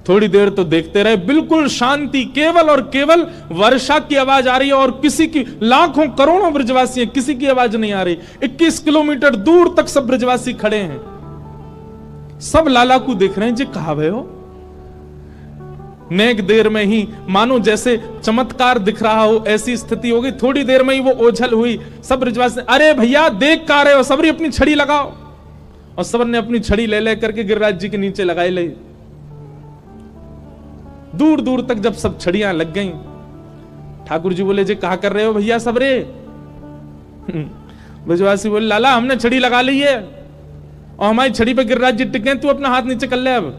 थोड़ी देर तो देखते रहे, बिल्कुल शांति, केवल और केवल वर्षा की आवाज आ रही है, और किसी की, लाखों करोड़ों ब्रजवासी हैं, किसी की आवाज नहीं आ रही। 21 किलोमीटर दूर तक सब ब्रजवासी खड़े हैं, सब लाला को देख रहे हैं। जी कहा भय हो, नेक देर में ही मानो जैसे चमत्कार दिख रहा हो, ऐसी स्थिति हो गई। थोड़ी देर में ही वो ओझल हुई। सब ब्रजवासी, अरे भैया देख का रहे हो, सबरी अपनी छड़ी लगाओ। और सबन ने अपनी छड़ी ले करके गिरिराज जी के नीचे लगाई ली। दूर दूर तक जब सब छड़ियां लग गईं, ठाकुर जी बोले, जे कहा कर रहे हो भैया सब रे। ब्रजवासी बोले, लाला हमने छड़ी लगा ली है, और हमारी छड़ी पे गिरिराज जी टिके, तू अपना हाथ नीचे कर ले अब।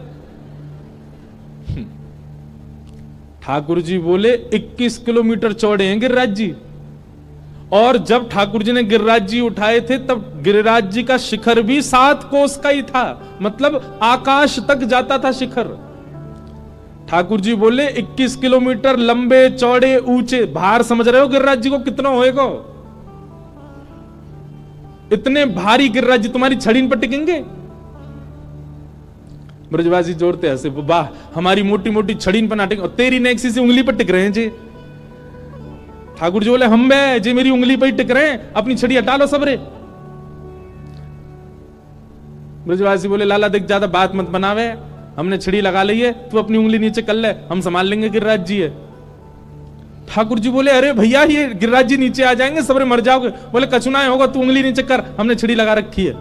ठाकुर जी बोले, 21 किलोमीटर चौड़े हैं गिरिराज जी, और जब ठाकुर जी ने गिरिराज जी उठाए थे तब गिरिराज जी का शिखर भी 7 कोस का ही था, मतलब आकाश तक जाता था शिखर। ठाकुर जी बोले 21 किलोमीटर लंबे चौड़े ऊंचे, भार समझ रहे हो गिरिराज जी को कितना होएगा। इतने भारी गिरिराज जी तुम्हारी छड़ी पर टिकेंगे। ब्रजवासी जोड़ते हंसे, वाह हमारी मोटी मोटी छड़ी पर ना टिक, और तेरी नेक्सी से उंगली पर टिक रहे हैं जी। ठाकुर जी बोले, हम बे जी मेरी उंगली पर ही टिक रहे हैं, अपनी छड़ी हटा लो सबरे। ब्रजवासी बोले लाला देख ज्यादा बात मत बनावे, हमने छिड़ी लगा ली है, तू अपनी उंगली नीचे कर ले, हम संभाल लेंगे, गिरिराज जी है। ठाकुर जी बोले अरे भैया ये गिरिराज जी नीचे आ जाएंगे, सबरे मर जाओगे। बोले कछुना होगा, तू उंगली नीचे कर, हमने छिड़ी लगा रखी है।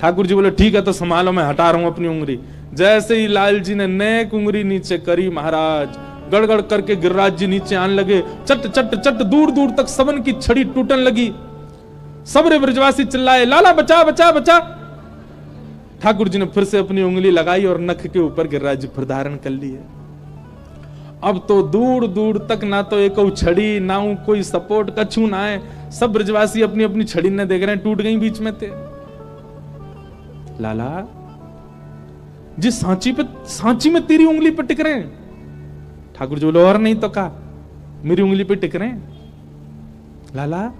ठाकुर जी बोले ठीक है तो संभालो, मैं हटा रहा हूं अपनी उंगली। जैसे ही लाल जी ने नेक उंगली नीचे करी, महाराज गड़गड़ करके गिरिराज जी नीचे आने लगे। चट चट चट दूर दूर तक सबन की छड़ी टूटने लगी। सबरे ब्रजवासी चिल्लाए लाला बचा बचा बचा। ठाकुर जी ने फिर से अपनी उंगली लगाई और नख के ऊपर गिरिराज जी फिर धारण कर लिए। अब तो दूर दूर तक ना तो एक छड़ी ना कोई सपोर्ट, कछू ना है। सब ब्रजवासी अपनी अपनी छड़ी ने देख रहे हैं, टूट गई बीच में थे। लाला जी सांची में तेरी उंगली पे टिक रहे हैं। ठाकुर जी बोले और नहीं तो का, मेरी उंगली पे टिक रहे हैं। लाला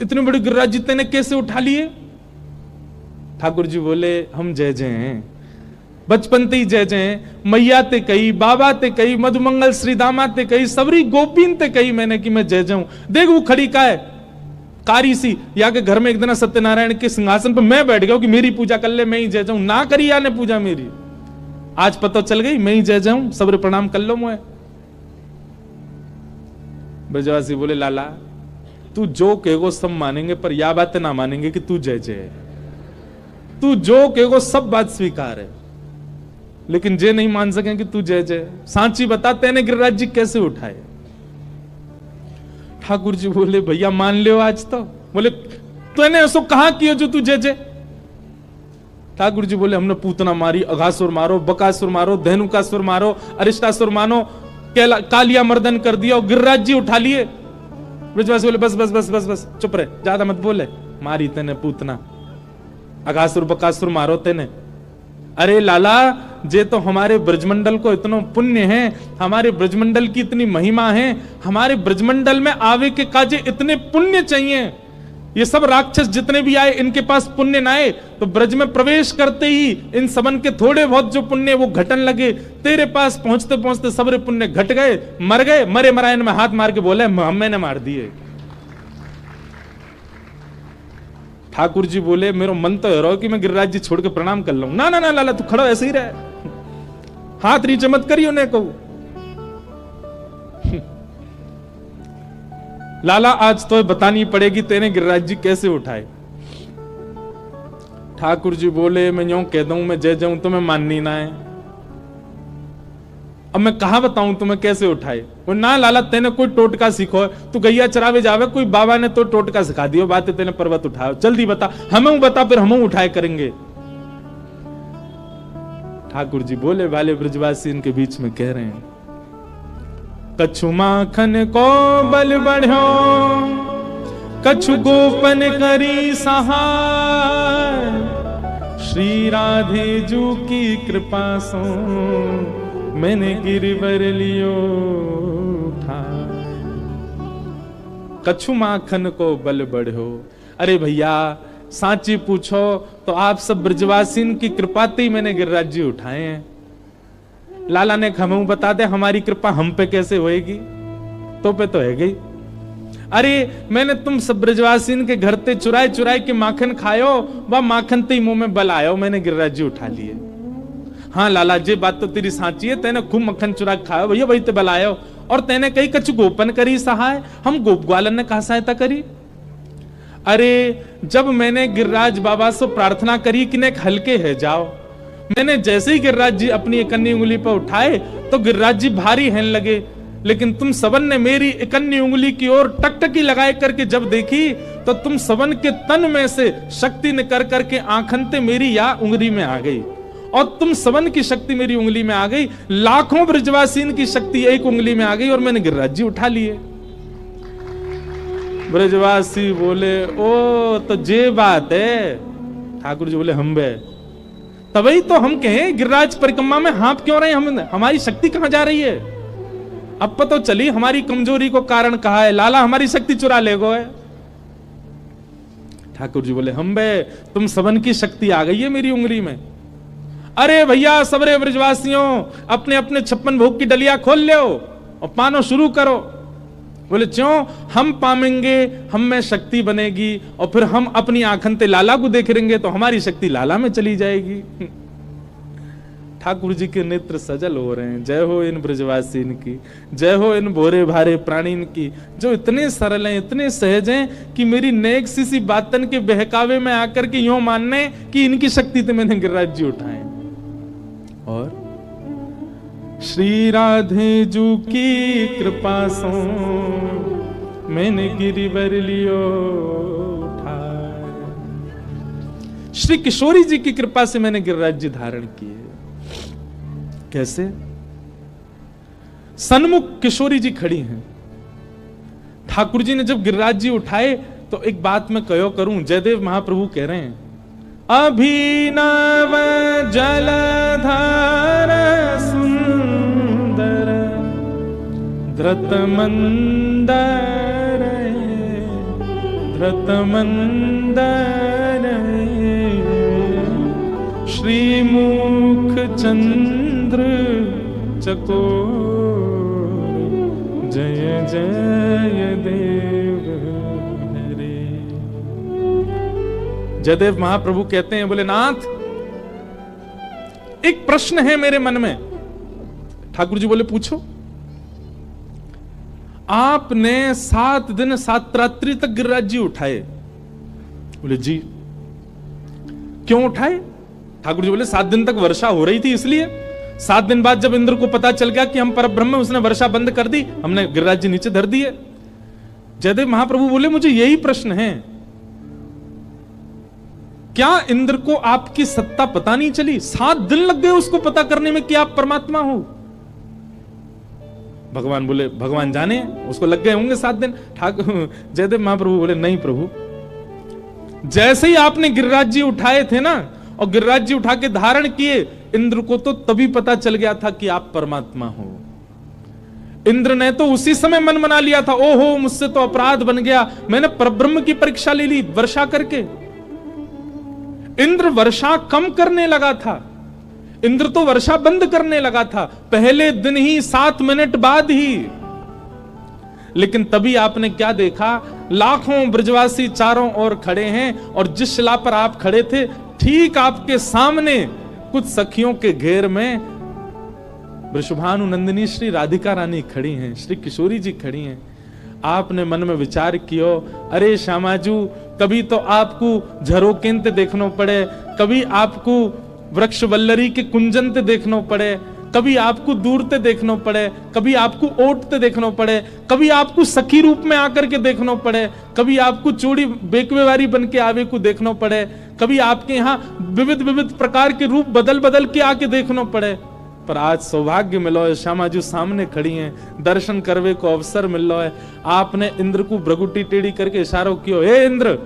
इतने बड़े गिरिराज जी ने कैसे उठा लिए? ठाकुर जी बोले हम जय जय हैं, बचपन ते ही जय जय हैं। मैया ते कही, बाबा ते कही, मधुमंगल श्रीदामा ते कही, सबरी गोपीन ते कही मैंने कि मैं जय जाऊं। देख वो खड़ी का है कारी सी, या के घर में एक दिन सत्यनारायण के सिंहासन पर मैं बैठ गया कि मेरी पूजा कर ले, मैं ही जय जाऊं। ना करी या ने पूजा मेरी, आज पता चल गई मैं ही जय जाऊं, सबरे प्रणाम कर लो मुझे। ब्रजवासी बोले लाला तू जो कहेगो सब मानेंगे, पर यह बात ना मानेंगे कि तू जय जय है। तू जो कहेगो सब बात स्वीकार है, लेकिन जे नहीं मान सके कि तू जय जय। सांची बता तेने गिरिराज जी कैसे उठाए? ठाकुर जी बोले भैया मान लियो आज तो। बोले तूने ऐसा कहा किया जो तू जय जय? ठाकुर जी बोले हमने पूतना मारी, अघासुर मारो, बकासुर मारो, धेनुकासुर मारो, अरिष्टासुर मानो, कालिया मर्दन कर दिया और गिरिराज जी उठा लिए। ब्रजवासी बोले बस बस बस बस बस चुप रहे, ज्यादा मत बोले। मारी तेने पूतना, अघासुर बकासुर मारो तेने। अरे लाला जे तो हमारे ब्रजमंडल को इतना पुण्य है, हमारे ब्रजमंडल की इतनी महिमा है, हमारे ब्रजमंडल में आवे के काजे इतने पुण्य चाहिए। ये सब राक्षस जितने भी आए इनके पास पुण्य ना आए तो ब्रज में प्रवेश करते ही इन सबन के थोड़े बहुत जो पुण्य वो घटन लगे। तेरे पास पहुंचते पहुंचते सबरे पुण्य घट गए, मर गए। मरे मरायन में हाथ मार के बोले मैंने मार दिए। ठाकुर जी बोले मेरा मन तो है कि मैं गिरिराज जी छोड़ के प्रणाम कर लूं। ना ना ना लाला तू खड़ो ऐसे ही रहे, हाथ नीचे मत करियो ने को। लाला आज तो बतानी पड़ेगी तेने गिरिराज जी कैसे उठाए। ठाकुर जी बोले मैं यूं कह दूं मैं जय जाऊं तुम्हें माननी ना है, अब मैं कहां बताऊं तुम्हें कैसे उठाए। वो ना लाला तेने कोई टोटका सीखो, तू गैया चरावे जावे, कोई बाबा ने तो टोटका सिखा दियो, बातें तेने पर्वत उठाओ, जल्दी बता, हमें बता फिर हम उठाए करेंगे। ठाकुर जी बोले वाले ब्रजवासी इनके बीच में कह रहे हैं कछु माखन को बल बढ़ो, कछु गोपन करी सहाय, श्री राधे जू की कृपा सो मैंने गिरवर लियो ठाय। कछु माखन को बल बढ़ो। अरे भैया सांची पूछो तो आप सब ब्रजवासीन की कृपा से ही मैंने गिरिराज जी उठाए हैं। लाला ने हमें बता दे हमारी कृपा हम पे कैसे होएगी, तो पे तो है गई। अरे मैंने तुम सब ब्रजवासीन के घर ते चुराए चुराए के माखन खायो, वह माखन ते मुंह में बल आयो, मैंने गिरिराज जी उठा लिए। हाँ लाला जी बात तो तेरी साची है, तेने खूब मक्खन चुरा खायो भैया, वही ते बल आयो। और तेने कही कछु गोपन करी सहाय, हम गोप ग्वालन ने कहा सहायता करी। अरे जब मैंने गिरिराज बाबा से प्रार्थना करी कि ने हल्के है जाओ, मैंने जैसे ही गिरिराज जी अपनी इकन्नी उंगली पर उठाए तो गिरिराज जी भारी हैं लगे, लेकिन तुम सबन ने मेरी इकन्नी उंगली की ओर टकटकी लगाए करके जब देखी तो तुम सबन के तन में से शक्ति निकल करके आंखनते मेरी या उंगली में आ गई, और तुम सबन की शक्ति मेरी उंगली में आ गई, लाखों ब्रजवासीन की शक्ति एक उंगली में आ गई और मैंने गिरिराज जी उठा लिए। ब्रजवासी बोले ओ तो जे बात है। ठाकुर जी बोले हम बे तभी तो हम कहें गिरिराज परिक्रमा में हाँप क्यों रहे, हमारी शक्ति कहां जा रही है। अब पता तो चली हमारी कमजोरी को कारण कहा है, लाला हमारी शक्ति चुरा ले गो है। ठाकुर जी बोले हम बे तुम सबन की शक्ति आ गई है मेरी उंगली में। अरे भैया सबरे ब्रजवासियों अपने अपने 56 भोग की डलिया खोल लो और पानो शुरू करो। बोले ज्यों हम पामेंगे हम में शक्ति बनेगी, और फिर हम अपनी आंखन ते लाला को देख लेंगे तो हमारी शक्ति लाला में चली जाएगी। ठाकुर जी के नेत्र सजल हो रहे हैं। जय हो इन ब्रजवासीन की, जय हो इन भोरे भारे प्राणीन की, जो इतने सरल हैं, इतने सहज हैं कि मेरी नेक सी बातन के बहकावे में आकर के यूं मानने कि इनकी शक्ति तो मैंने गिरिराज जी उठाए। और श्री राधे जू की कृपा सो मैंने गिरिवर लियो उठाए। श्री किशोरी जी की कृपा से मैंने गिरिराज जी धारण किए। कैसे? सन्मुख किशोरी जी खड़ी हैं। ठाकुर जी ने जब गिरिराज जी उठाए तो एक बात मैं कहो करूं, जयदेव महाप्रभु कह रहे हैं, अभिनव जलधार सुंदर धृत मंदर श्रीमुख चंद्र चकोर जय जय देव हरे। जयदेव महाप्रभु कहते हैं, बोले नाथ एक प्रश्न है मेरे मन में। ठाकुर जी बोले पूछो। आपने 7 दिन 7 रात्रि तक गिरिराज जी उठाए। बोले जी। क्यों उठाए? ठाकुर जी बोले 7 दिन तक वर्षा हो रही थी इसलिए। 7 दिन बाद जब इंद्र को पता चल गया कि हम परब्रह्म हैं, उसने वर्षा बंद कर दी, हमने गिरिराज जी नीचे धर दिए। जयदेव महाप्रभु बोले मुझे यही प्रश्न है, क्या इंद्र को आपकी सत्ता पता नहीं चली? 7 दिन लग गए उसको पता करने में कि आप परमात्मा हो। भगवान बोले भगवान जाने, उसको लग गए होंगे 7 दिन। ठाकुर जयदेव महाप्रभु बोले नहीं प्रभु, जैसे ही आपने गिरिराज जी उठाए थे ना और गिरिराज जी उठा के धारण किए, इंद्र को तो तभी पता चल गया था कि आप परमात्मा हो। इंद्र ने तो उसी समय मन बना लिया था, ओहो मुझसे तो अपराध बन गया, मैंने परब्रह्म की परीक्षा ले ली वर्षा करके। इंद्र वर्षा कम करने लगा था, इंद्र तो वर्षा बंद करने लगा था पहले दिन ही, 7 मिनट बाद ही। लेकिन तभी आपने क्या देखा, लाखों ब्रजवासी चारों ओर खड़े हैं और जिस शिला पर आप खड़े थे ठीक आपके सामने कुछ सखियों के घेर में वृषभानु नंदिनी श्री राधिका रानी खड़ी हैं, श्री किशोरी जी खड़ी हैं। आपने मन में विचार कियो, अरे श्यामाजू कभी तो आपको झरोकेंते देखनो पड़े, कभी आपको वृक्ष वल्लरी के कुंजनते देखनो पड़े, कभी आपको दूरते देखनो पड़े, कभी आपको ओटते देखनो पड़े, कभी आपको सखी रूप में आकर के देखनो पड़े, कभी आपको चूड़ी बेकवेवारी बन के आवे को देखनो पड़े, कभी आपके यहाँ विविध विविध प्रकार के रूप बदल बदल के आके देखनो पड़े। पर आज सौभाग्य मिलो है, श्यामाजू सामने खड़ी हैं, दर्शन करवे को अवसर मिल रहा है। आपने इंद्र को भ्रगुटी टेढ़ी करके इशारों कियो, हे इंद्र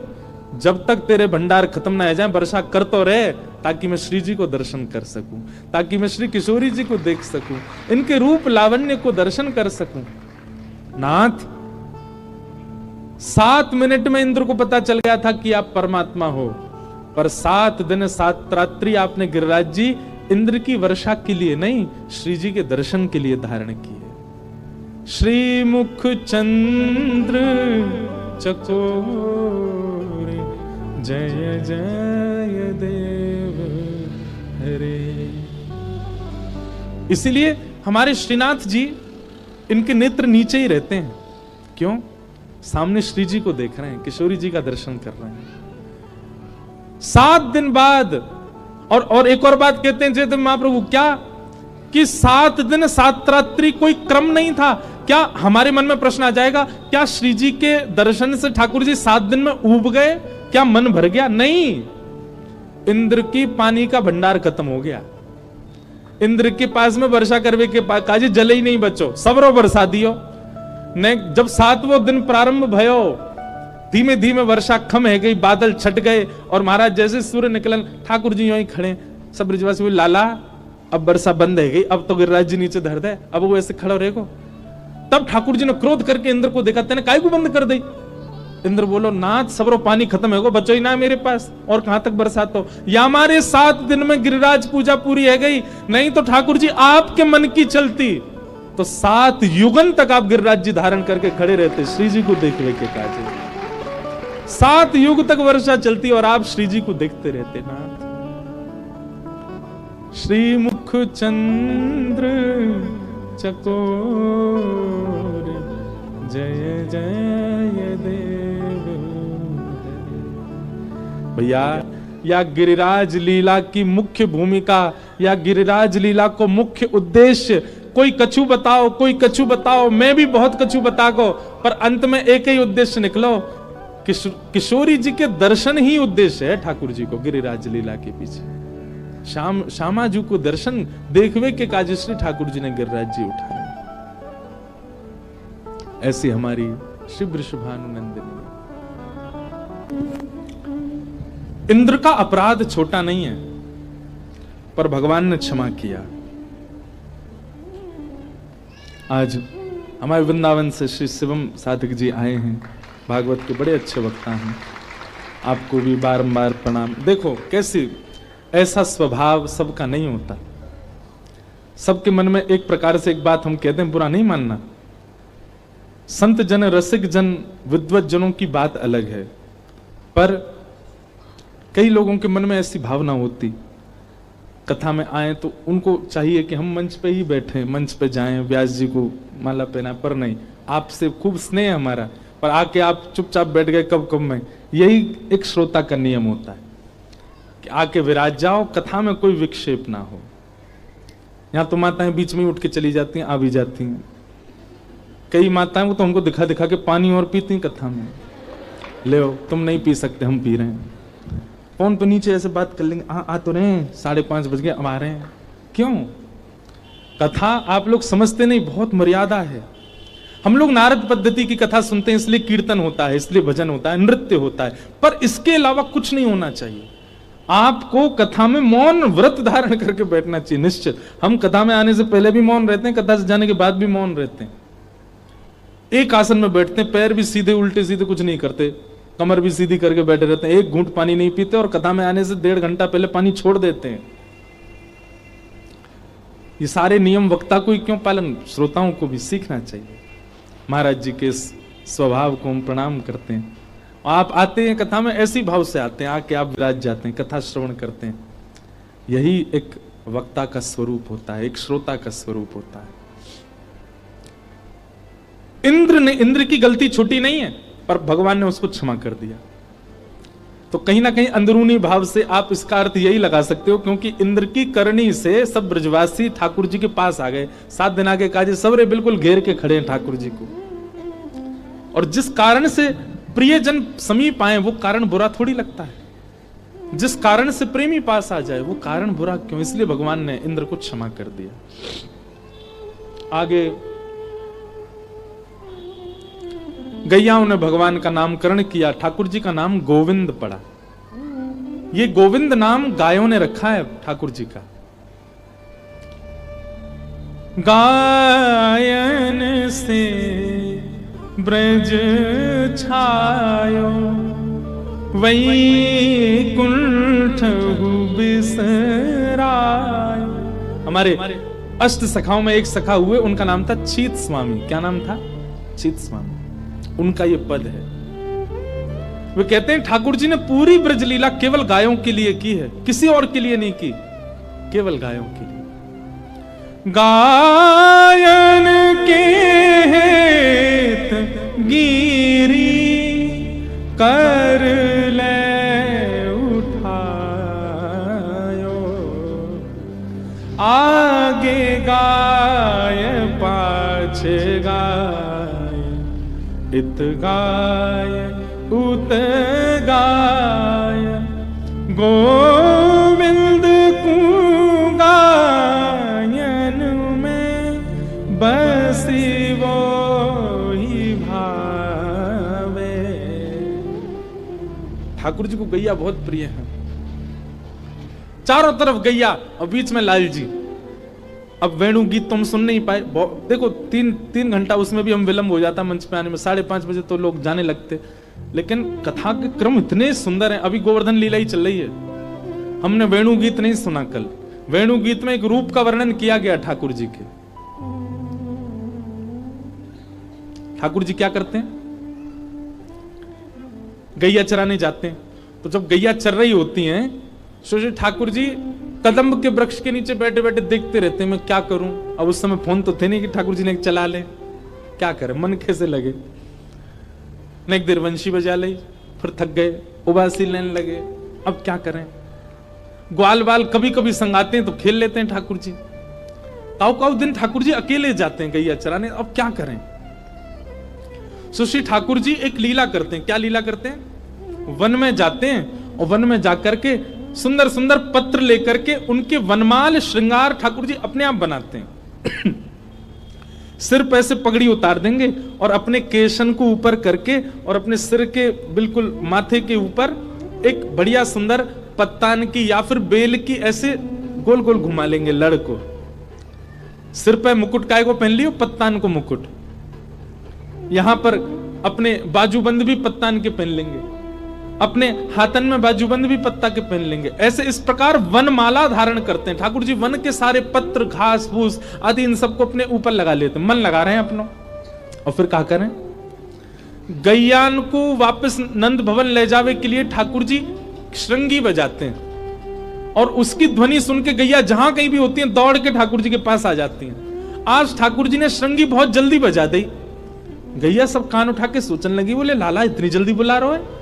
जब तक तेरे भंडार खत्म ना हो जाए वर्षा कर तो रहे, ताकि मैं श्री जी को दर्शन कर सकूं, ताकि मैं श्री किशोरी जी को देख सकूं, इनके रूप लावण्य को दर्शन कर सकूं। नाथ 7 मिनट में इंद्र को पता चल गया था कि आप परमात्मा हो, पर 7 दिन 7 रात्रि आपने गिरिराज जी इंद्र की वर्षा के लिए नहीं, श्री जी के दर्शन के लिए धारण किए। श्री मुख चंद्र चकोर जय जय देव हरे। इसीलिए हमारे श्रीनाथ जी इनके नेत्र नीचे ही रहते हैं। क्यों? सामने श्री जी को देख रहे हैं, किशोरी जी का दर्शन कर रहे हैं। 7 दिन बाद और एक और बात कहते हैं जयदेव महाप्रभु, क्या कि 7 दिन 7 रात्रि कोई क्रम नहीं था। क्या हमारे मन में प्रश्न आ जाएगा, क्या श्री जी के दर्शन से ठाकुर जी 7 दिन में ऊब गए, क्या मन भर गया? नहीं, इंद्र की पानी का भंडार खत्म हो गया। इंद्र के पास में वर्षा करवे के पास काजी जले ही नहीं बचो, सबरो बरसा दियो ने। जब 7वां दिन प्रारंभ भयो, धीमे धीमे वर्षा खम है गई, बादल छट गए और महाराज जैसे सूर्य निकलन, ठाकुर जी यहीं खड़े, सब ब्रजवासी बोले लाला अब वर्षा बंद है गई, अब तो गिरिराज जी नीचे धर दे, अब वो ऐसे खड़ा रहेगो। तब ठाकुर जी ने क्रोध करके इंद्र को देखा, तेने काय को बंद कर दी? इंद्र बोलो नाथ सबरो पानी खत्म है, बचो ही ना मेरे पास, और कहां तक बरसात हो। या हमारे 7 दिन में गिरिराज पूजा पूरी है गई, नहीं तो ठाकुर जी आपके मन की चलती। तो 7 युगन तक आप गिरिराज जी धारण करके खड़े रहते श्री जी को देखने के काजे। 7 युग तक वर्षा चलती और आप श्री जी को देखते रहते नाथ। श्री मुख चंद्र चकोर जय जय देव। भैया या गिरिराज लीला की मुख्य भूमिका या गिरिराज लीला को मुख्य उद्देश्य कोई कछु बताओ, कोई कछु बताओ, मैं भी बहुत कछु बता को, पर अंत में एक ही उद्देश्य निकलो, किशोरी जी के दर्शन ही उद्देश्य है ठाकुर जी को गिरिराज लीला के पीछे। श्यामा जी को दर्शन देखवे के काज श्री ठाकुर जी ने गिरिराज जी उठाए। ऐसी हमारी श्री वृषभानुनंदिनी। इंद्र का अपराध छोटा नहीं है, पर भगवान ने क्षमा किया। आज हमारे वृंदावन से श्री शिवम साधक जी आए हैं, भागवत के बड़े अच्छे वक्ता हैं, आपको भी बारंबार प्रणाम। देखो कैसी ऐसा स्वभाव सबका नहीं होता। सबके मन में एक प्रकार से एक बात हम कहते हैं, बुरा नहीं मानना, संत जन रसिक जन विद्वत जनों की बात अलग है, पर कई लोगों के मन में ऐसी भावना होती, कथा में आए तो उनको चाहिए कि हम मंच पे ही बैठे, मंच पे जाएं, व्यास जी को माला पहना, पर नहीं, आपसे खूब स्नेह हमारा, पर आके आप चुपचाप बैठ गए कब कब में। यही एक श्रोता का नियम होता है कि आके विराज जाओ, कथा में कोई विक्षेप ना हो। यहां तो माताएं बीच में उठ के चली जाती हैं, आ भी जाती हैं। कई माताएं वो तो हमको दिखा दिखा के पानी और पीती कथा में, ले तुम नहीं पी सकते, हम पी रहे हैं। फोन पे नीचे ऐसे बात कर लेंगे, आ तो रहे हैं, 5:30 बज गए, अब आ रहे हैं। क्यों? कथा आप लोग समझते नहीं, बहुत मर्यादा है। हम लोग नारद पद्धति की कथा सुनते हैं, इसलिए कीर्तन होता है, इसलिए भजन होता है, नृत्य होता है, पर इसके अलावा कुछ नहीं होना चाहिए। आपको कथा में मौन व्रत धारण करके बैठना चाहिए निश्चित। हम कथा में आने से पहले भी मौन रहते हैं, कथा से जाने के बाद भी मौन रहते हैं। एक आसन में बैठते हैं, पैर भी सीधे उल्टे सीधे कुछ नहीं करते, कमर भी सीधी करके बैठे रहते हैं, एक घूंट पानी नहीं पीते, और कथा में आने से 1.5 घंटा पहले पानी छोड़ देते हैं। ये सारे नियम वक्ता को ही क्यों पालन, श्रोताओं को भी सीखना चाहिए। महाराज जी के स्वभाव को हम प्रणाम करते हैं। आप आते हैं कथा में, ऐसी भाव से आते हैं, आके आप विराज जाते हैं, कथा श्रवण करते हैं। यही एक वक्ता का स्वरूप होता है, एक श्रोता का स्वरूप होता है। इंद्र की गलती छोटी नहीं है, पर भगवान ने उसको क्षमा कर दिया। तो कहीं ना कहीं अंदरूनी भाव से आप इसका अर्थ यही लगा सकते हो, क्योंकि इंद्र की करनी से सब ब्रजवासी ठाकुर जी के पास आ गए। 7 दिन आगे काजे सबरे बिल्कुल घेर के खड़े हैं ठाकुर जी को, और जिस कारण से प्रियजन समीप आए वो कारण बुरा थोड़ी लगता है। जिस कारण से प्रेमी पास आ जाए वो कारण बुरा क्यों, इसलिए भगवान ने इंद्र को क्षमा कर दिया। आगे गैयाओं ने भगवान का नामकरण किया, ठाकुर जी का नाम गोविंद पड़ा। ये गोविंद नाम गायों ने रखा है ठाकुर जी का। गायन से ब्रज छायो वैकुंठ बिसरायो। हमारे अष्ट सखाओं में एक सखा हुए, उनका नाम था चीत स्वामी। क्या नाम था? चीत स्वामी। उनका ये पद है। वे कहते हैं ठाकुर जी ने पूरी ब्रज लीला केवल गायों के लिए की है, किसी और के लिए नहीं की, केवल गायों के लिए। गायन के हेत गिरी कर ले उठायो, आगे गाय पाछे गाय, इत गाय उत गाय, गोविंद को गायन में बसी वो ही भावे। ठाकुर जी को गैया बहुत प्रिय है, चारों तरफ गैया और बीच में लाल जी। अब वेणु गीत तो हम सुन नहीं पाए, देखो 3 घंटा उसमें भी हम विलंब हो जाता मंच पे आने में, 5:30 बजे तो लोग जाने लगते, लेकिन कथा के क्रम इतने सुंदर हैं। अभी गोवर्धन लीला ही चल रही है, हमने वेणु गीत नहीं सुना कल। वेणु गीत में एक रूप का वर्णन किया गया ठाकुर जी के, ठाकुर जी क्या करते हैं, गैया चराने जाते हैं। तो जब गैया चर रही होती हैं, सोचिए ठाकुर जी कदम्ब के वृक्ष के नीचे बैठे बैठे देखते रहते हैं, मैं क्या करूं। अब उस समय फोन तो थे नहीं कि ठाकुर जी ने चला ले, क्या करें, मन कैसे लगे। न एक देर वंशी बजा ली, फिर थक गए, उबासी लेने लगे, अब क्या करें। ग्वाल बाल कभी कभी संगाते हैं तो खेल लेते हैं ठाकुर जी। काउ दिन ठाकुर जी अकेले जाते हैं गैया चराने, अब क्या करें। सुश्री ठाकुर जी एक लीला करते हैं। क्या लीला करते हैं, वन में जाते हैं और वन में जाकर के सुंदर सुंदर पत्र लेकर के उनके वनमाल श्रृंगार ठाकुर जी अपने आप बनाते हैं। सिर पे से पगड़ी उतार देंगे और अपने केशन को ऊपर करके और अपने सिर के बिल्कुल माथे के ऊपर एक बढ़िया सुंदर पत्तान की या फिर बेल की ऐसे गोल गोल घुमा लेंगे लड़ को। सिर पे मुकुट काय को पहन लियो, पत्तान को मुकुट, यहां पर अपने बाजूबंद भी पत्तान के पहन लेंगे, अपने हाथन में बाजूबंद भी पत्ता के पहन लेंगे। ऐसे इस प्रकार वनमाला धारण करते हैं ठाकुर जी। वन के सारे पत्र घास फूस आदि इन सबको अपने ऊपर लगा लेते हैं, मन लगा रहे हैं अपना। और फिर क्या करें, गैयान को वापस नंद भवन ले जावे के लिए ठाकुर जी श्रृंगी बजाते हैं और उसकी ध्वनि सुन के गैया जहां कहीं भी होती हैं दौड़ के ठाकुर जी के पास आ जाती हैं। आज ठाकुर जी ने श्रृंगी बहुत जल्दी बजा दी। गैया सब कान उठा के सोचने लगी, बोले लाला इतनी जल्दी बुला रहे हो,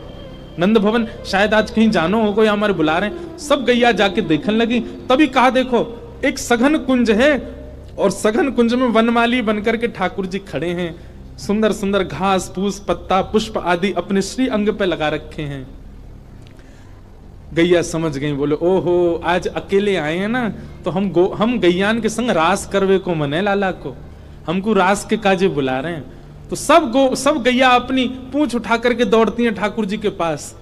नंद भवन शायद आज कहीं जानो हो, कोई हमारे बुला रहे हैं। सब गैया जाके देखने लगी, तभी कहा देखो एक सघन कुंज है और सघन कुंज में वनमाली बनकर के ठाकुर जी खड़े हैं, सुंदर सुंदर घास फूस पत्ता पुष्प आदि अपने श्री अंग पे लगा रखे हैं। गैया समझ गई, बोले ओहो आज अकेले आए हैं ना, तो हम गैयान के संग रास करवे को मने लाला को, हमको रास के काजे बुला रहे हैं। तो सब गैया अपनी पूंछ उठा करके दौड़ती हैं ठाकुर जी के पास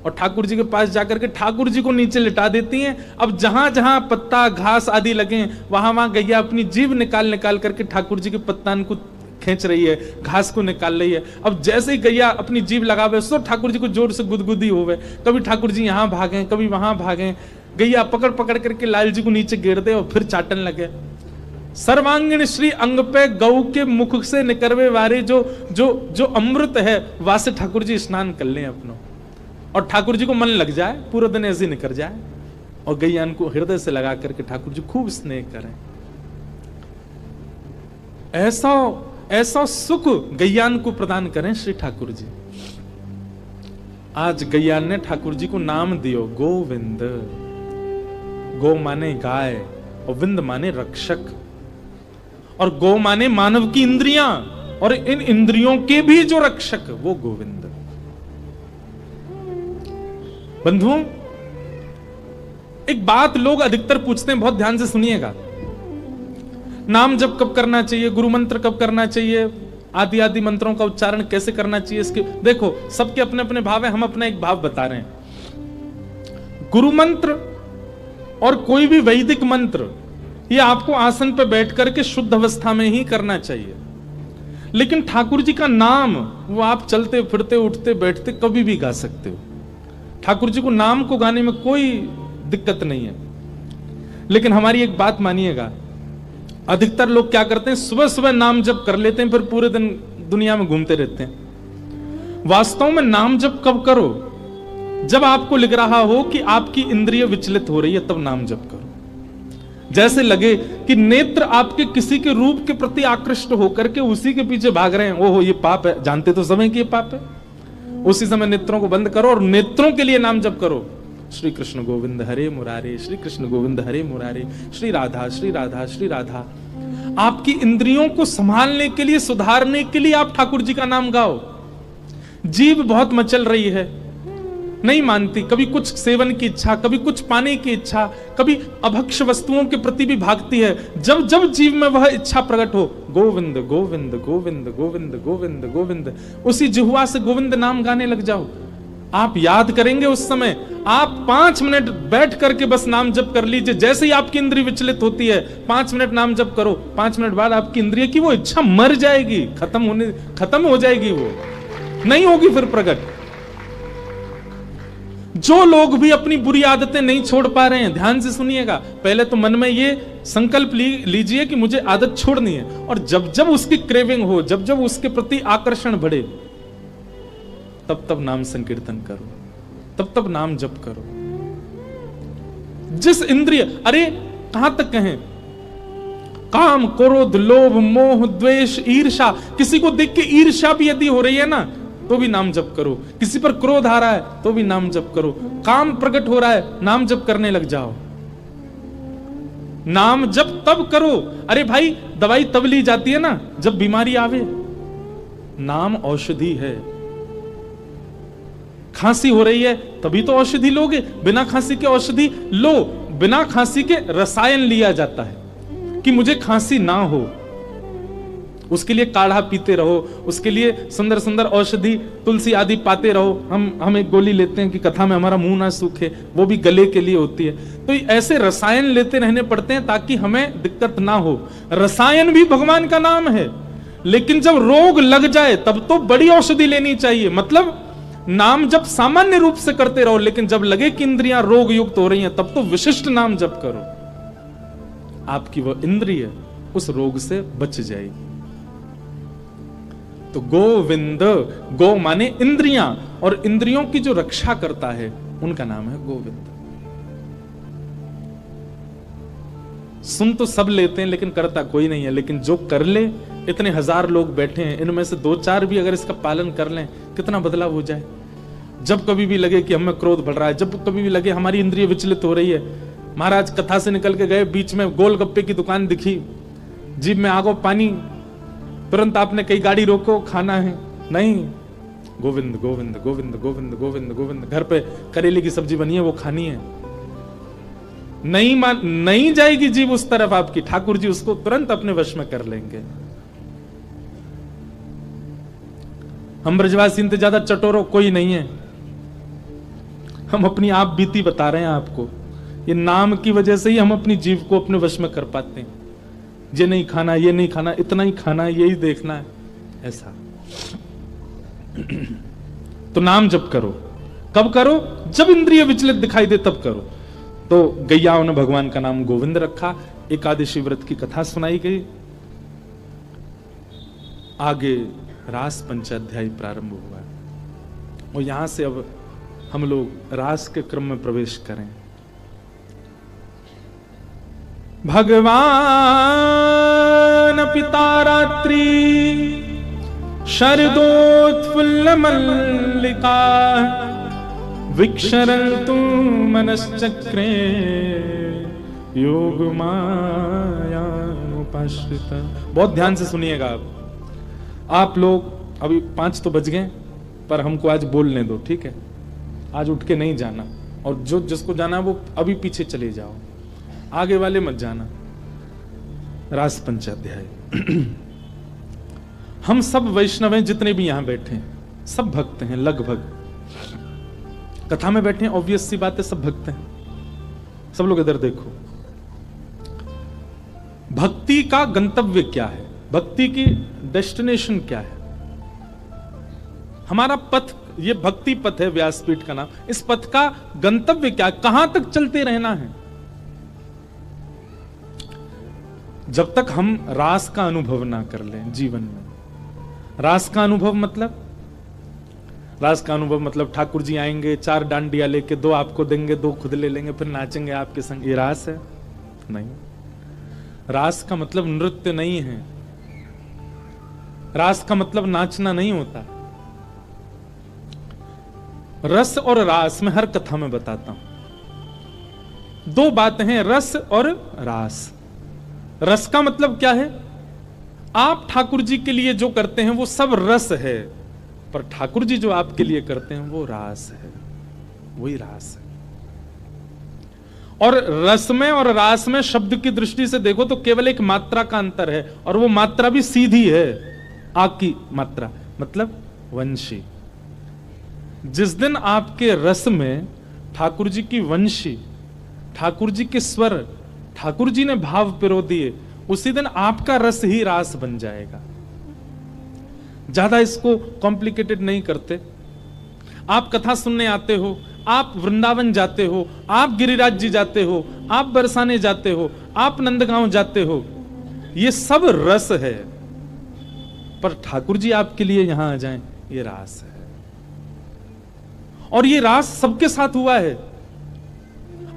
और ठाकुर जी के पास जाकर के ठाकुर जी को नीचे लिटा देती हैं। अब जहां जहां पत्ता घास आदि लगे वहां गैया अपनी जीभ निकाल करके ठाकुर जी के पत्तान को खींच रही है, घास को निकाल रही है। अब जैसे ही गैया अपनी जीभ लगावे सो ठाकुर जी को जोर से गुदगुदी होवे, कभी ठाकुर जी यहां भागे कभी वहां भागे। गैया पकड़ पकड़ करके लाल जी को नीचे गिर दे और फिर चाटन लगे। सर्वांगीण श्री अंग पे गौ के मुख से निकरवे वाले जो अमृत है वासे ठाकुर जी स्नान कर लें अपनो और ठाकुर जी को मन लग जाए, पूरा दिन ऐसे निकल जाए और गैयान को हृदय से लगा करके ठाकुर जी खूब स्नेह करें। ऐसा सुख गैयान को प्रदान करें श्री ठाकुर जी। आज गैयान ने ठाकुर जी को नाम दियो गोविंद। गो माने गाय और विंद माने रक्षक, और गो माने मानव की इंद्रियां और इन इंद्रियों के भी जो रक्षक वो गोविंद। बंधुओं एक बात लोग अधिकतर पूछते हैं, बहुत ध्यान से सुनिएगा, नाम जप कब करना चाहिए, गुरु मंत्र कब करना चाहिए, आदि आदि मंत्रों का उच्चारण कैसे करना चाहिए। इसके देखो सबके अपने अपने भाव है, हम अपना एक भाव बता रहे हैं। गुरु मंत्र और कोई भी वैदिक मंत्र ये आपको आसन पर बैठ करके शुद्ध अवस्था में ही करना चाहिए, लेकिन ठाकुर जी का नाम वो आप चलते फिरते उठते बैठते कभी भी गा सकते हो। ठाकुर जी को नाम को गाने में कोई दिक्कत नहीं है। लेकिन हमारी एक बात मानिएगा, अधिकतर लोग क्या करते हैं, सुबह सुबह नाम जप कर लेते हैं, फिर पूरे दिन दुनिया में घूमते रहते हैं। वास्तव में नाम जप कब करो, जब आपको लग रहा हो कि आपकी इंद्रिय विचलित हो रही है, तब नाम जप करो। जैसे लगे कि नेत्र आपके किसी के रूप के प्रति आकृष्ट होकर के उसी के पीछे भाग रहे हैं, ओहो ये पाप है, जानते तो समय कि ये पाप है, उसी समय नेत्रों को बंद करो और नेत्रों के लिए नाम जप करो। श्री कृष्ण गोविंद हरे मुरारे, श्री कृष्ण गोविंद हरे मुरारे, श्री राधा श्री राधा श्री राधा। आपकी इंद्रियों को संभालने के लिए, सुधारने के लिए आप ठाकुर जी का नाम गाओ। जीभ बहुत मचल रही है, नहीं मानती, कभी कुछ सेवन की इच्छा, कभी कुछ पाने की इच्छा, कभी अभक्ष वस्तुओं के प्रति भी भागती है। जब जब जीव में वह इच्छा प्रकट हो, गोविंद गोविंद गोविंद गोविंद गोविंद गोविंद, उसी जिह्वा से गोविंद नाम गाने लग जाओ। आप याद करेंगे उस समय, आप 5 मिनट बैठ करके बस नाम जप कर लीजिए। जैसे ही आपकी इंद्रिय विचलित होती है, 5 मिनट नाम जप करो, 5 मिनट बाद आपकी इंद्रिय की वो इच्छा मर जाएगी, खत्म हो जाएगी, वो नहीं होगी फिर प्रकट। जो लोग भी अपनी बुरी आदतें नहीं छोड़ पा रहे हैं, ध्यान से सुनिएगा, पहले तो मन में ये संकल्प लीजिए कि मुझे आदत छोड़नी है, और जब जब उसकी क्रेविंग हो, जब जब उसके प्रति आकर्षण बढ़े, तब तब नाम संकीर्तन करो, तब तब नाम जप करो। जिस इंद्रिय, अरे कहां तक कहें, काम, क्रोध, लोभ, मोह, द्वेष, ईर्ष्या, किसी को देख के ईर्ष्या भी यदि हो रही है ना, तो भी नाम जप करो। किसी पर क्रोध आ रहा है तो भी नाम जप करो। काम प्रकट हो रहा है, नाम जप करने लग जाओ। नाम जप तब करो। अरे भाई, दवाई तब ली जाती है ना जब बीमारी आवे। नाम औषधि है। खांसी हो रही है तभी तो औषधि लोगे, बिना खांसी के औषधि लो। बिना खांसी के रसायन लिया जाता है कि मुझे खांसी ना हो, उसके लिए काढ़ा पीते रहो, उसके लिए सुंदर सुंदर औषधि, तुलसी आदि पाते रहो। हम एक गोली लेते हैं कि कथा में हमारा मुंह ना सूखे, वो भी गले के लिए होती है। तो ऐसे रसायन लेते रहने पड़ते हैं ताकि हमें दिक्कत ना हो। रसायन भी भगवान का नाम है, लेकिन जब रोग लग जाए तब तो बड़ी औषधि लेनी चाहिए। मतलब नाम जब सामान्य रूप से करते रहो, लेकिन जब लगे कि इंद्रियां रोग युक्त हो रही हैं, तब तो विशिष्ट नाम जप करो। आपकी वो इंद्रिय उस रोग से बच जाएगी। तो गोविंद, गो माने इंद्रियां, और इंद्रियों की जो रक्षा करता है उनका नाम है गोविंद। सुन तो सब लेते हैं लेकिन करता कोई नहीं है। लेकिन जो कर ले, इतने हजार लोग बैठे हैं, इनमें से 2-4 भी अगर इसका पालन कर लें, कितना बदलाव हो जाए। जब कभी भी लगे कि हमें क्रोध बढ़ रहा है, जब कभी भी लगे हमारी इंद्रिय विचलित हो रही है, महाराज कथा से निकल के गए, बीच में गोलगप्पे की दुकान दिखी, जीभ में आगो पानी, तुरंत आपने कई गाड़ी रोको, खाना है नहीं, गोविंद गोविंद गोविंद गोविंद गोविंद गोविंद। घर पे करेले की सब्जी बनी है, वो खानी है। नहीं जाएगी जीभ उस तरफ आपकी, ठाकुर जी उसको तुरंत अपने वश में कर लेंगे। हम ब्रजवासी इनसे ज्यादा चटोरो कोई नहीं है। हम अपनी आप बीती बता रहे हैं आपको। ये नाम की वजह से ही हम अपनी जीभ को अपने वश में कर पाते हैं। ये नहीं खाना, ये नहीं खाना, इतना ही खाना है, यही देखना है, ऐसा। तो नाम जप करो। कब करो? जब इंद्रिय विचलित दिखाई दे तब करो। तो गैयाओं ने भगवान का नाम गोविंद रखा। एकादशी व्रत की कथा सुनाई गई। आगे रास पंचाध्यायी प्रारंभ हुआ, और यहां से अब हम लोग रास के क्रम में प्रवेश करें। भगवान पिता रात्रि शरदोत्फुल्ल मल्लिका विक्षरन्तु मनश्चक्रे योग माया उपाश्रित। बहुत ध्यान से सुनिएगा। आप लोग अभी 5 तो बज गए, पर हमको आज बोलने दो, ठीक है? आज उठ के नहीं जाना, और जो जिसको जाना है वो अभी पीछे चले जाओ, आगे वाले मत जाना। रास पंचाध्याय। हम सब वैष्णव हैं, जितने भी यहां बैठे हैं, सब भक्त हैं लगभग। कथा में बैठे हैं, ऑब्वियस सी बात है, सब भक्त हैं। सब लोग इधर देखो। भक्ति का गंतव्य क्या है? भक्ति की डेस्टिनेशन क्या है? हमारा पथ, ये भक्ति पथ है, व्यासपीठ का नाम। इस पथ का गंतव्य क्या है? कहां तक चलते रहना है? जब तक हम रास का अनुभव ना कर लें जीवन में। रास का अनुभव मतलब, रास का अनुभव मतलब ठाकुर जी आएंगे, 4 डांडिया लेके, 2 आपको देंगे, 2 खुद ले लेंगे, फिर नाचेंगे आपके संग। ये रास है? नहीं। रास का मतलब नृत्य नहीं है। रास का मतलब नाचना नहीं होता। रस और रास मैं हर कथा में बताता हूं। 2 बातें हैं, रस और रास। रस का मतलब क्या है? आप ठाकुर जी के लिए जो करते हैं वो सब रस है, पर ठाकुर जी जो आपके लिए करते हैं वो रास है, वही रास है। और रस में और रास में शब्द की दृष्टि से देखो तो केवल एक मात्रा का अंतर है, और वो मात्रा भी सीधी है, आ की मात्रा, मतलब वंशी। जिस दिन आपके रस में ठाकुर जी की वंशी, ठाकुर जी के स्वर, ठाकुर जी ने भाव पिरो दिए, उसी दिन आपका रस ही रास बन जाएगा। ज्यादा इसको कॉम्प्लिकेटेड नहीं करते। आप कथा सुनने आते हो, आप वृंदावन जाते हो, आप गिरिराज जी जाते हो, आप बरसाने जाते हो, आप नंदगांव जाते हो, ये सब रस है। पर ठाकुर जी आपके लिए यहां आ जाएं, ये रास है। और ये रास सबके साथ हुआ है।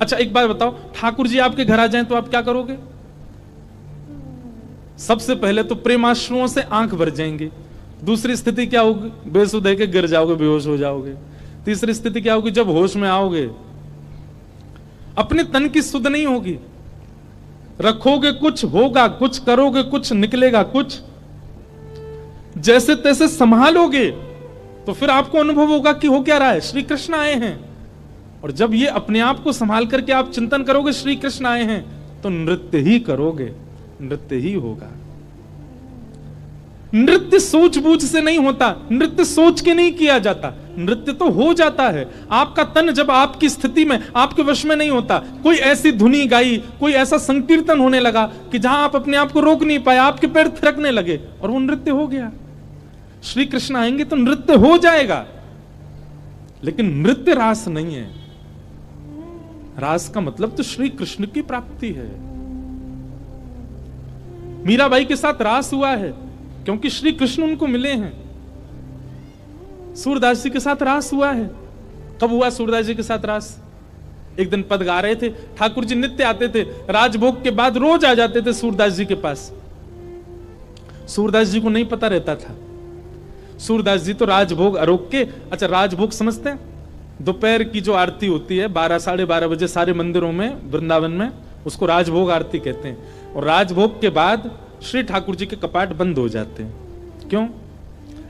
अच्छा एक बात बताओ, ठाकुर जी आपके घर आ जाएं तो आप क्या करोगे? सबसे पहले तो प्रेमाश्रुओं से आंख भर जाएंगे। दूसरी स्थिति क्या होगी? बेसुध के गिर जाओगे, बेहोश हो जाओगे। तीसरी स्थिति क्या होगी? जब होश में आओगे अपने तन की सुध नहीं होगी, रखोगे कुछ होगा कुछ, करोगे कुछ निकलेगा कुछ, जैसे तैसे संभालोगे तो फिर आपको अनुभव होगा कि हो क्या रहा है, श्री कृष्ण आए हैं। और जब ये अपने आप को संभाल करके आप चिंतन करोगे श्री कृष्ण आए हैं, तो नृत्य ही करोगे, नृत्य ही होगा। नृत्य सूझबूझ से नहीं होता, नृत्य सोच के नहीं किया जाता, नृत्य तो हो जाता है। आपका तन जब आपकी स्थिति में, आपके वश में नहीं होता, कोई ऐसी धुनी गाई, कोई ऐसा संकीर्तन होने लगा कि जहां आप अपने आप को रोक नहीं पाए, आपके पैर थिरकने लगे और वो नृत्य हो गया। श्री कृष्ण आएंगे तो नृत्य हो जाएगा, लेकिन नृत्य रास नहीं है। रास का मतलब तो श्री कृष्ण की प्राप्ति है। मीराबाई के साथ रास हुआ है क्योंकि श्री कृष्ण उनको मिले हैं। सूरदास जी के साथ रास हुआ है। कब हुआ सूरदास जी के साथ रास? एक दिन पद गा रहे थे, ठाकुर जी नित्य आते थे, राजभोग के बाद रोज आ जाते थे सूरदास जी के पास। सूरदास जी को नहीं पता रहता था। सूरदास जी तो राजभोग अरोग के, अच्छा राजभोग समझते हैं? दोपहर की जो आरती होती है 12 साढ़े 12 बजे सारे मंदिरों में, वृंदावन में, उसको राजभोग आरती कहते हैं। और राजभोग के बाद श्री ठाकुर जी के कपाट बंद हो जाते हैं। क्यों?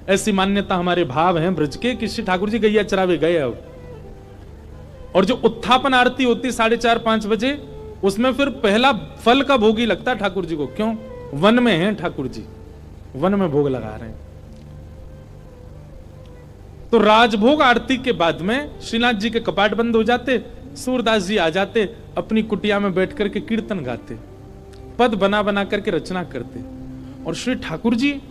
ऐसी मान्यता हमारे भाव हैं ब्रज के कि श्री ठाकुर जी गैया चरावे गए अब। और जो उत्थापन आरती होती 4:30-5 बजे, उसमें फिर पहला फल का भोग ही लगता है ठाकुर जी को। क्यों? वन में हैं ठाकुर जी, वन में भोग लगा रहे हैं। तो राजभोग आरती के बाद में श्रीनाथ जी के कपाट बंद हो जाते, सूरदास जी आ जाते, अपनी कुटिया में बैठ करके कीर्तन गाते, पद बना बना करके रचना करते। और श्री ठाकुर जी